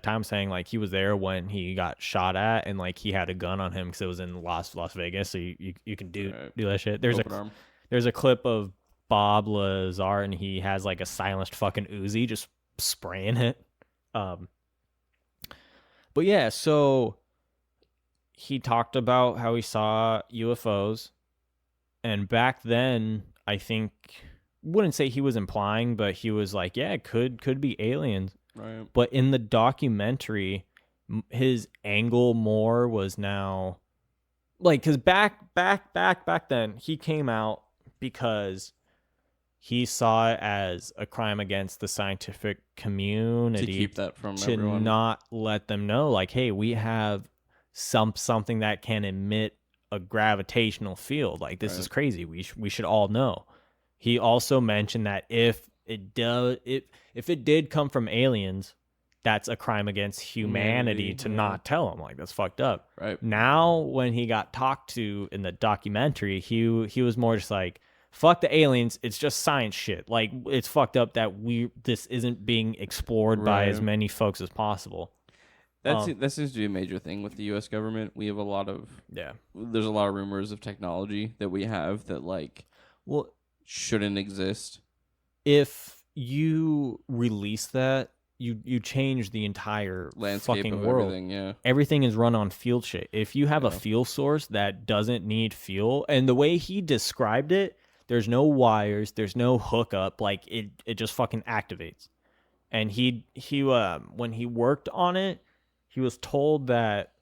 time, saying like he was there when he got shot at, and like he had a gun on him because it was in Las Vegas, so you can do that shit. There's a clip of Bob Lazar, and he has like a silenced fucking Uzi just spraying it. But yeah, so he talked about how he saw UFOs, and back then I think, wouldn't say he was implying, but he was like, yeah, it could be aliens. Right. But in the documentary, his angle more was now like, because back then he came out because he saw it as a crime against the scientific community to keep that from to everyone. not let them know, like, hey, we have something that can emit a gravitational field. Like, this is crazy. We should all know. He also mentioned that if it did come from aliens, that's a crime against humanity to not tell them. Like, that's fucked up. Right. Now, when he got talked to in the documentary, he was more just like, fuck the aliens, it's just science shit. Like, it's fucked up that this isn't being explored by as many folks as possible. That seems to be a major thing with the U.S. government. We have a lot of there's a lot of rumors of technology that we have that like shouldn't exist. If you release that, you change the entire landscape fucking of world. Everything, yeah. Everything is run on fuel shit. If you have a fuel source that doesn't need fuel, and the way he described it, there's no wires, there's no hookup, like it just fucking activates. And he when he worked on it, he was told that,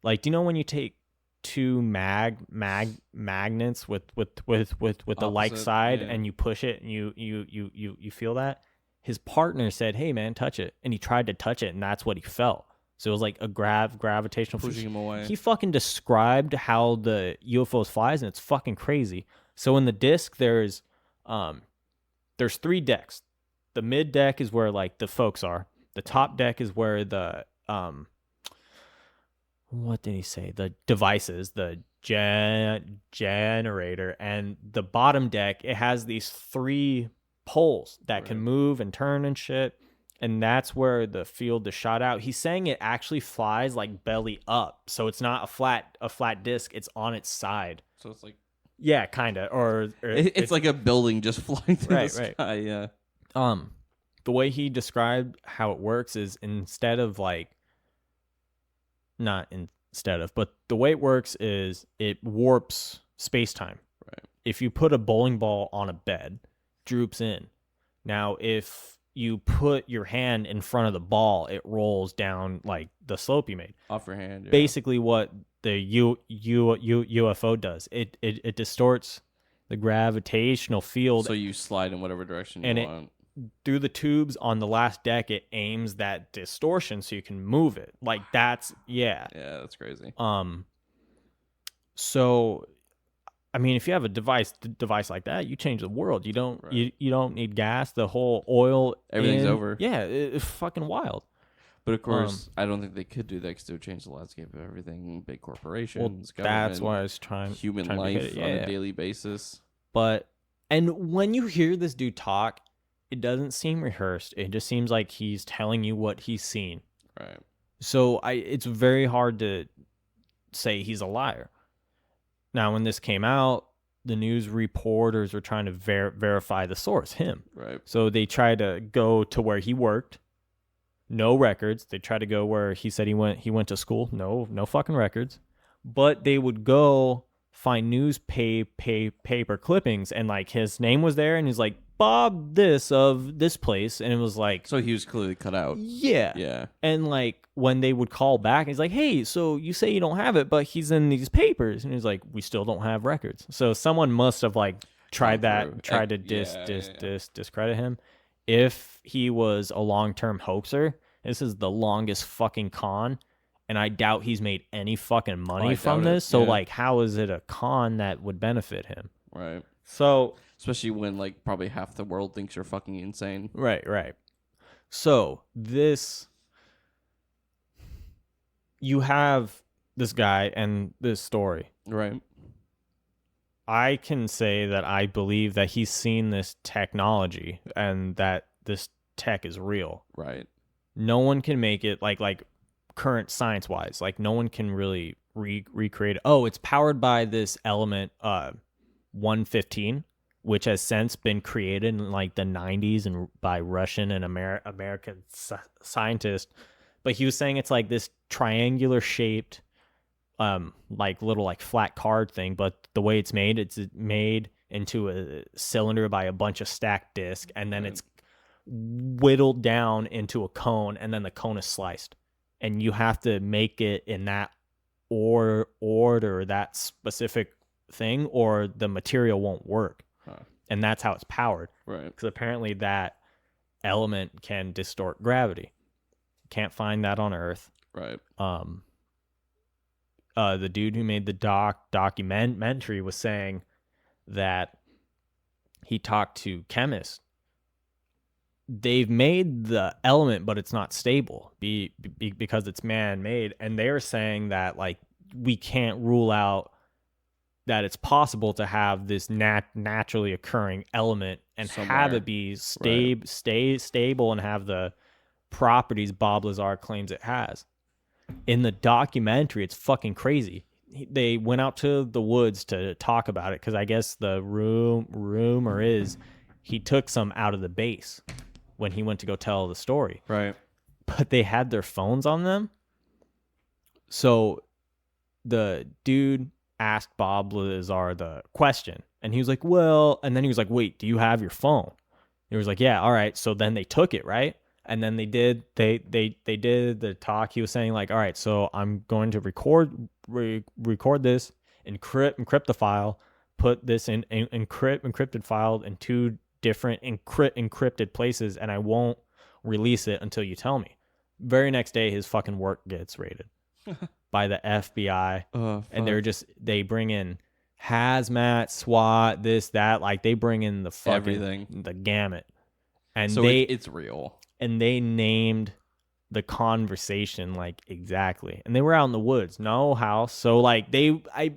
like, do you know when you take two magnets with the like side and you push it and you feel that? His partner said, "Hey man, touch it," and he tried to touch it, and that's what he felt. So it was like a gravitational pushing him away. He fucking described how the UFOs flies, and it's fucking crazy. So in the disc, there's 3 decks. The mid deck is where like the folks are. The top deck is where the what did he say? The devices, the generator, and the bottom deck, it has these 3 poles that can move and turn and shit, and that's where the field is shot out. He's saying it actually flies like belly up, so it's not a flat disc, it's on its side. So it's like kind of, or it's like a building just flying through the sky. Yeah. The way he described how it works is but the way it works is it warps space-time. Right. If you put a bowling ball on a bed, droops in. Now, if you put your hand in front of the ball, it rolls down like the slope you made. Off your hand. Yeah. Basically, what the UFO does, it distorts the gravitational field. So you slide in whatever direction you want. Through the tubes on the last deck, it aims that distortion so you can move it. Like, that's that's crazy. So I mean, if you have a device like that, you change the world. You don't you don't need gas. The whole oil, everything's over. Yeah, it's fucking wild. But of course, I don't think they could do that because it would change the landscape of everything. Big corporations, government, that's why I was trying. Human life on a daily basis. And when you hear this dude talk, it doesn't seem rehearsed. It just seems like he's telling you what he's seen. Right. So it's very hard to say he's a liar. Now, when this came out, the news reporters were trying to verify the source, him. Right. So they tried to go to where he worked. No records. They tried to go where he said he went to school. No fucking records. But they would go find newspaper clippings, and like his name was there, and he's like Bob this of this place, and it was like, so he was clearly cut out. Yeah. And like when they would call back, he's like, hey, so you say you don't have it, but he's in these papers, and he's like, we still don't have records. So someone must have like tried to discredit him. If he was a long-term hoaxer, this is the longest fucking con, and I doubt he's made any fucking money from this. So like, how is it a con that would benefit him? Right. So especially when like probably half the world thinks you're fucking insane. Right. So you have this guy and this story. Right. I can say that I believe that he's seen this technology and that this tech is real. Right. No one can make it like current science wise. Like no one can really recreate it. Oh, it's powered by this element 115, which has since been created in like the 90s and by Russian and American scientists. But he was saying it's like this triangular shaped like little like flat card thing, but the way it's made into a cylinder by a bunch of stacked discs, and then it's whittled down into a cone, and then the cone is sliced, and you have to make it in that order, that specific thing, or the material won't work. And that's how it's powered. Right. Because apparently that element can distort gravity. Can't find that on Earth. Right. The dude who made the documentary was saying that he talked to chemists. They've made the element, but it's not stable because it's man-made. And they're saying that like we can't rule out that it's possible to have this naturally occurring element and have it be stable and have the properties Bob Lazar claims it has. In the documentary, it's fucking crazy. They went out to the woods to talk about it because I guess the rumor is he took some out of the base when he went to go tell the story. Right. But they had their phones on them. So the dude asked Bob Lazar the question, and he was like, well, and then he was like, wait, do you have your phone? He was like, yeah, all right. So then they took it, right? And then they did the talk. He was saying like, all right, so I'm going to record this, encrypt the file, put this in encrypted file in two different encrypted places, and I won't release it until you tell me. Very next day, his fucking work gets raided by the FBI, and they bring in hazmat, SWAT, this, that, like they bring in the fucking everything, the gamut, and so it's real. And they named the conversation like exactly, and they were out in the woods, no house, so like I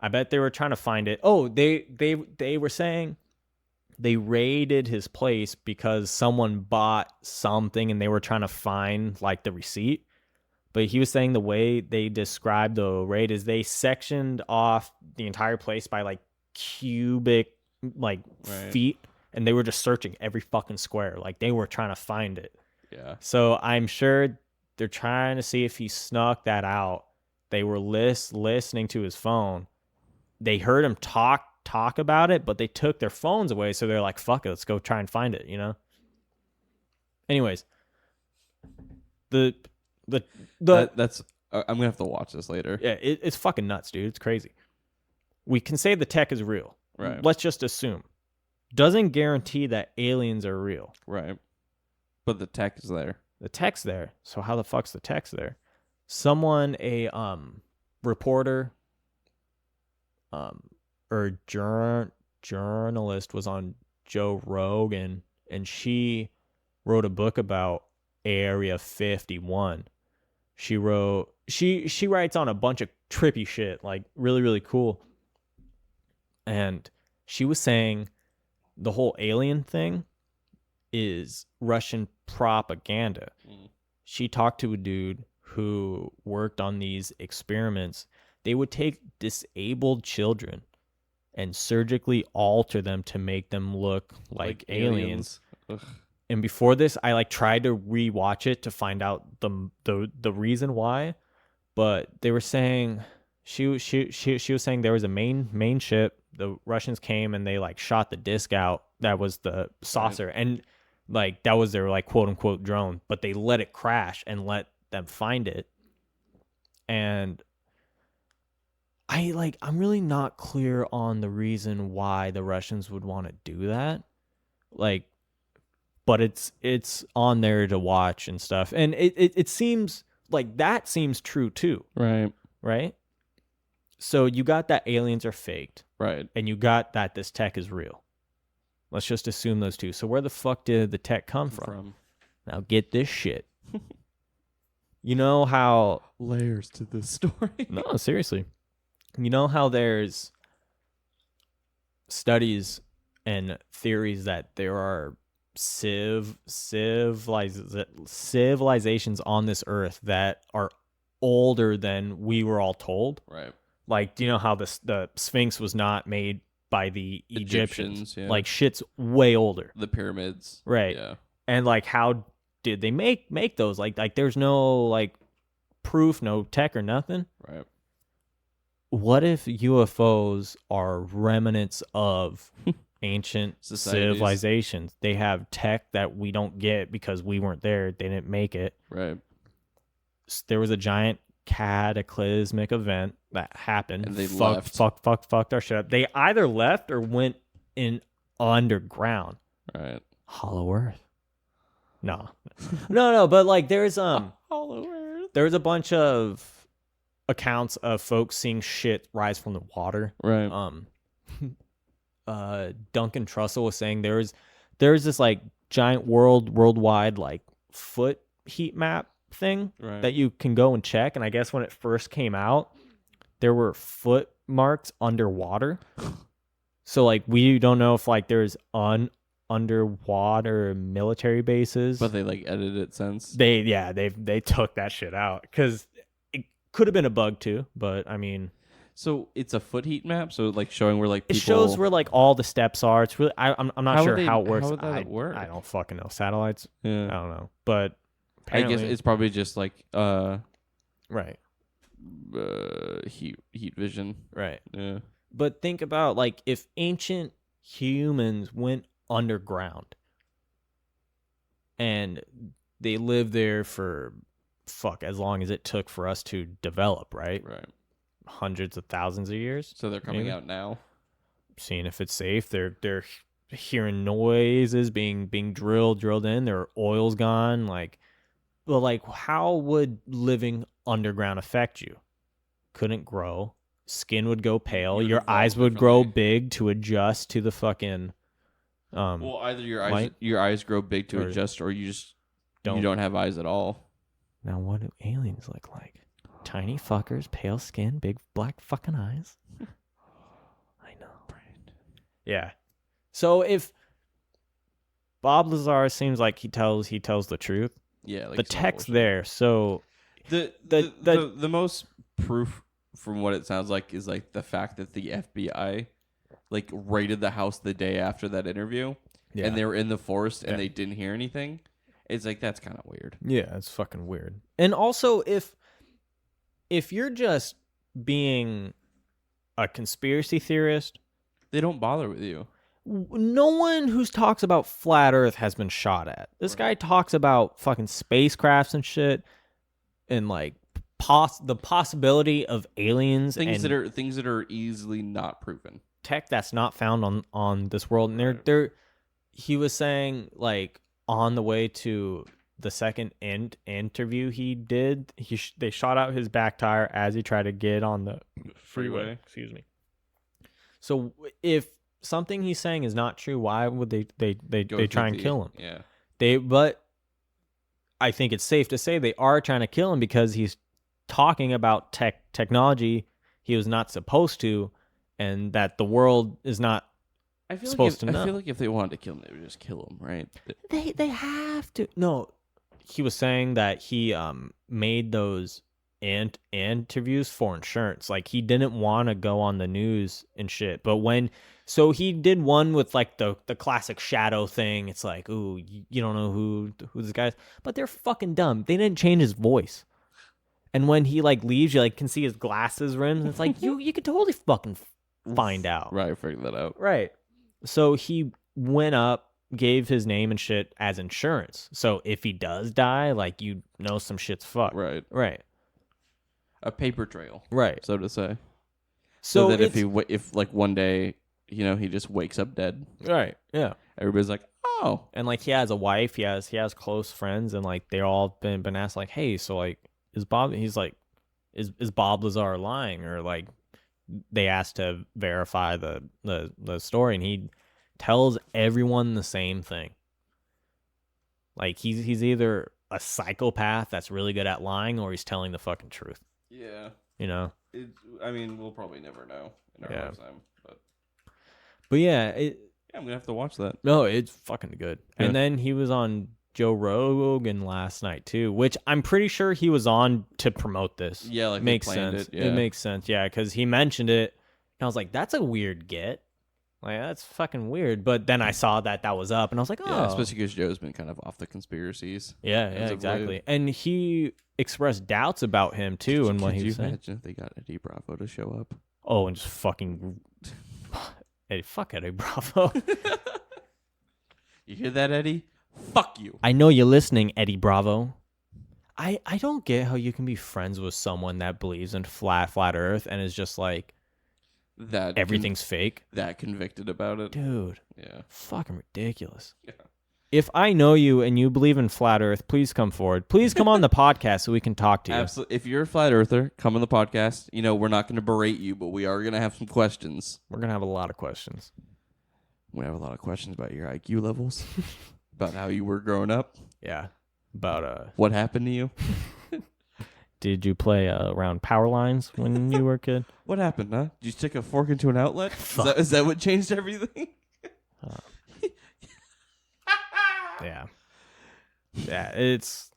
bet they were trying to find it. Oh, they were saying they raided his place because someone bought something and they were trying to find like the receipt. But he was saying the way they described the raid is they sectioned off the entire place by like cubic feet, and they were just searching every fucking square. Like they were trying to find it. Yeah. So I'm sure they're trying to see if he snuck that out. They were listening to his phone. They heard him talk about it, but they took their phones away. So they're like, fuck it, let's go try and find it, you know? Anyways, that's I'm gonna have to watch this later. Yeah, it's fucking nuts, dude. It's crazy. We can say the tech is real. Right. Let's just assume. Doesn't guarantee that aliens are real. Right. But the tech is there. The tech's there. So how the fuck's the tech's there? Someone, a reporter, or journalist was on Joe Rogan, and she wrote a book about Area 51. She writes on a bunch of trippy shit, like really, really cool. And she was saying the whole alien thing is Russian propaganda. She talked to a dude who worked on these experiments. They would take disabled children and surgically alter them to make them look like aliens. Ugh. And before this, I like tried to rewatch it to find out the reason why, but they were saying she was saying there was a main ship. The Russians came and they like shot the disc out. That was the saucer, and like that was their like quote unquote drone. But they let it crash and let them find it. And I'm really not clear on the reason why the Russians would want to do that. Like, but it's on there to watch and stuff. And it seems like that seems true too. Right? So you got that aliens are faked. Right. And you got that this tech is real. Let's just assume those two. So where the fuck did the tech come from? Now get this shit. You know how... Layers to this story. No, seriously. You know how there's studies and theories that there are civilizations on this earth that are older than we were all told? Right. Like, do you know how the Sphinx was not made by the Egyptians? Yeah. Like, shit's way older. The pyramids. Right. Yeah. And, like, how did they make those? Like there's no, like, proof, no tech or nothing. Right. What if UFOs are remnants of ancient civilizations? They have tech that we don't get because we weren't there. They didn't make it. Right. There was a giant cataclysmic event that happened. And they fucked our shit up. They either left or went in underground. Right. Hollow Earth. No. No, but like there's Hollow Earth. There's a bunch of accounts of folks seeing shit rise from the water. Right. Duncan Trussell was saying there's this like giant worldwide like foot heat map thing that you can go and check, and I guess when it first came out there were foot marks underwater. So like we don't know if like there's underwater military bases, but they like edited it since. They took that shit out because it could have been a bug too, but I mean, so it's a foot heat map, so like showing where like people... it shows where like all the steps are. It's really I'm not sure how it works. How would that work? I don't fucking know. Satellites. Yeah. I don't know, but I guess it's probably just like right. Heat vision. Right. Yeah. But think about like if ancient humans went underground and they lived there for as long as it took for us to develop, right? Hundreds of thousands of years. So they're coming out now, seeing if it's safe. They're hearing noises being drilled in. Their oil's gone. Like, well, like how would living underground affect you? Couldn't grow. Skin would go pale. Your eyes would grow big to adjust to the fucking. Well, either your eyes grow big to adjust, or you don't have eyes at all. Now, what do aliens look like? Tiny fuckers, pale skin, big black fucking eyes. I know. Yeah. So if Bob Lazar seems like he tells the truth. Yeah. Like the text there. So the most proof from what it sounds like is like the fact that the FBI like raided the house the day after that interview, and they were in the forest and they didn't hear anything. It's like, that's kind of weird. Yeah, it's fucking weird. And also, if you're just being a conspiracy theorist, they don't bother with you. No one who talks about flat Earth has been shot at. This guy talks about fucking spacecrafts and shit, and like the possibility of aliens, things that are easily not proven, tech that's not found on this world. And he was saying like on the way to the second interview he did, they shot out his back tire as he tried to get on the freeway. Excuse me. So if something he's saying is not true, why would they try and kill him? Yeah. But I think it's safe to say they are trying to kill him because he's talking about technology he was not supposed to, and that the world is not supposed to know. I feel like if they wanted to kill him, they would just kill him, right? They have to. No, he was saying that he made those interviews for insurance. Like, he didn't want to go on the news and shit. But so he did one with like the classic shadow thing. It's like, ooh, you don't know who this guy is, but they're fucking dumb. They didn't change his voice. And when he like leaves, you like can see his glasses rims. And it's like you could totally fucking find out. Right, figure that out. Right. So he went up, gave his name and shit as insurance. So if he does die, like, you know some shit's fucked. Right. Right. A paper trail. Right. So to say. So that if like one day, you know, he just wakes up dead. Right. Yeah. Everybody's like, oh. And like, he has a wife, he has close friends, and like they all been asked like, hey, so like, is Bob? He's like, is Bob Lazar lying? Or like, they asked to verify the story, and he tells everyone the same thing. Like, he's either a psychopath that's really good at lying, or he's telling the fucking truth. Yeah. You know? I mean, we'll probably never know in our lifetime. But yeah, I'm going to have to watch that. no, it's fucking good. Yeah. And then he was on Joe Rogan last night too, which I'm pretty sure he was on to promote this. Yeah, like, makes they planned sense. it, yeah. It makes sense, yeah, because he mentioned it, and I was like, that's a weird get. Like, that's fucking weird. But then I saw that was up, and I was like, oh, Yeah, especially because Joe's been kind of off the conspiracies. yeah, as of exactly. late. And he expressed doubts about him too, and what he was Could you saying. imagine if they got Eddie Bravo to show up? Oh, and just fucking, hey, fuck Eddie Bravo. You hear that, Eddie? Fuck you. I know you're listening, Eddie Bravo. I don't get how you can be friends with someone that believes in flat Earth and is just like, That everything's fake. that convicted about it. Dude, Yeah. fucking ridiculous. Yeah. If I know you and you believe in flat Earth, please come forward. Please come on the podcast so we can talk to you. Absolutely. If you're a flat earther, come on the podcast. You know, we're not going to berate you, but we are going to have some questions. We're going to have a lot of questions. We have a lot of questions about your IQ levels, about how you were growing up, Yeah. About, what happened to you. did you play around power lines when you were a kid? What happened, huh? Did you stick a fork into an outlet? Is that what changed everything? Yeah. Yeah, it's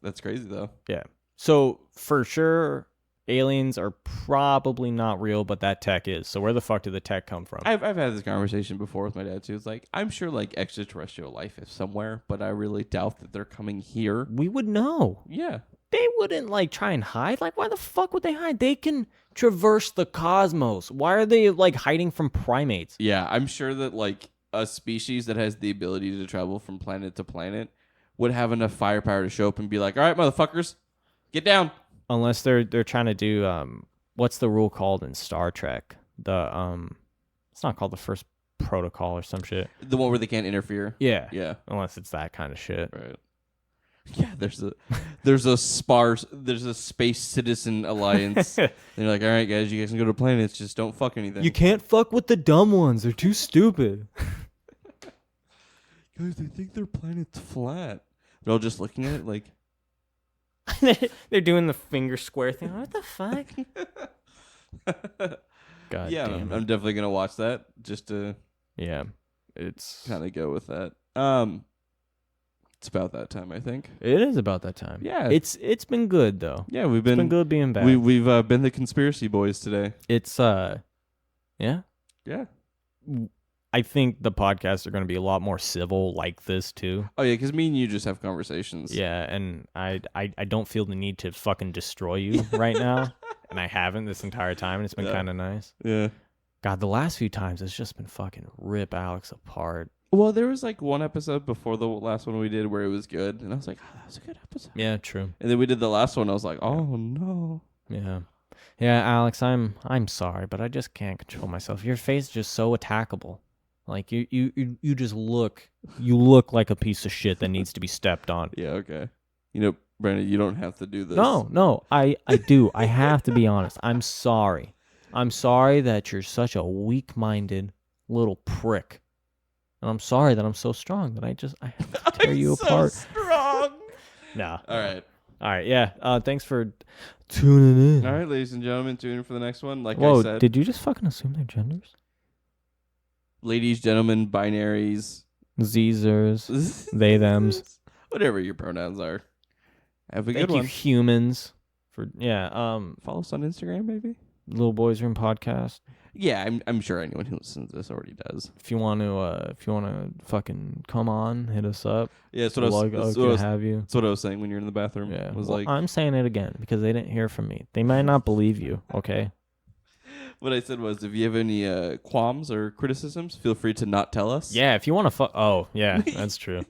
that's crazy though. yeah. So for sure, aliens are probably not real, but that tech is. So where the fuck did the tech come from? I've had this conversation before with my dad too. It's like, I'm sure like extraterrestrial life is somewhere, but I really doubt that they're coming here. We would know. Yeah. They wouldn't like try and hide. Like, why the fuck would they hide? They can traverse the cosmos. Why are they like hiding from primates? Yeah, I'm sure that like a species that has the ability to travel from planet to planet would have enough firepower to show up and be like, all right, motherfuckers, get down. Unless they're trying to do what's the rule called in Star Trek? The it's not called the first protocol or some shit. The one where they can't interfere. Yeah. Yeah. Unless it's that kind of shit. Right. Yeah, there's a space citizen alliance. And you're like, all right, guys, you guys can go to planets, just don't fuck anything. You can't fuck with the dumb ones. They're too stupid. Guys, they think their planet's flat. They're all just looking at it like, They're doing the finger square thing. What the fuck? God yeah, damn I'm it. definitely gonna watch that just to Yeah. It's kind of go with that. It's about that time, I think. It is about that time. Yeah. It's been good though. Yeah, we've It's been good being back. We've been the conspiracy boys today. It's yeah. Yeah. I think the podcasts are going to be a lot more civil like this too. Oh yeah, because me and you just have conversations. Yeah, and I don't feel the need to fucking destroy you right now, and I haven't this entire time, and it's been kind of nice. Yeah. God, the last few times it's just been fucking rip Alex apart. Well, there was like one episode before the last one we did where it was good, and I was like, oh, that was a good episode. Yeah, true. And then we did the last one, I was like, oh no. Yeah. Yeah, Alex, I'm sorry, but I just can't control myself. Your face is just so attackable. Like you just look like a piece of shit that needs to be stepped on. Yeah, okay. You know, Brandon, you don't have to do this. No, I do. I have to be honest. I'm sorry. I'm sorry that you're such a weak-minded little prick. And I'm sorry that I'm so strong that I have to tear you apart. Strong. No. All right, yeah. Thanks for tuning in. All right, ladies and gentlemen, tune in for the next one. Like Whoa, I said, did you just fucking assume their genders? ladies, gentlemen, binaries, Zers, they, thems. whatever your pronouns are. Have a Thank good you, one. humans. Follow us on Instagram, maybe. Little Boys Room Podcast. Yeah, I'm sure anyone who listens to this already does. If you want to fucking come on, hit us up. Yeah, that's what I was. Good to have you. That's what I was saying when you're in the bathroom. Yeah, Was well, like I'm saying it again because they didn't hear from me. They might not believe you. Okay. what I said was, if you have any qualms or criticisms, feel free to not tell us. Yeah, if you want to oh, yeah, that's true.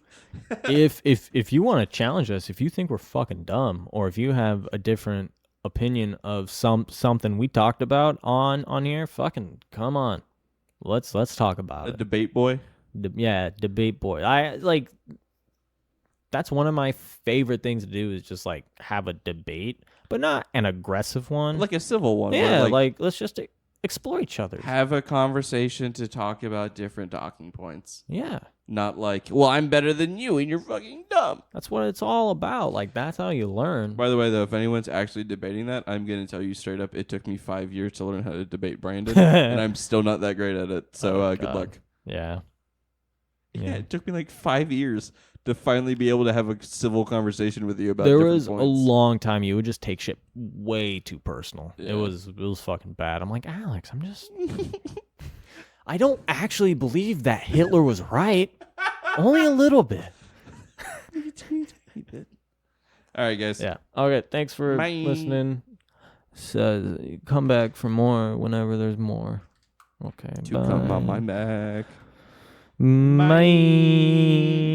if you want to challenge us, if you think we're fucking dumb, or if you have a different opinion of something we talked about on here, fucking come on. Let's talk about A it. debate boy. Debate boy. I like that's one of my favorite things to do is just like have a debate, but not an aggressive one. Like a civil one. Yeah, where, like let's just explore each other. have a conversation to talk about different talking points. Yeah. Not like, well, I'm better than you and you're fucking dumb. That's what it's all about. Like, that's how you learn. By the way, though, if anyone's actually debating that, I'm going to tell you straight up, it took me 5 years to learn how to debate Brandon, and I'm still not that great at it. So good luck. Yeah. Yeah, it took me like 5 years to finally be able to have a civil conversation with you about there different was points. a long time you would just take shit way too personal. Yeah. It was fucking bad. I'm like, Alex, I'm just I don't actually believe that Hitler was right. Only a little bit. All right, guys. Yeah. Okay. Thanks for Bye. listening. So, come back for more whenever there's more. Okay. To come on my back. Bye.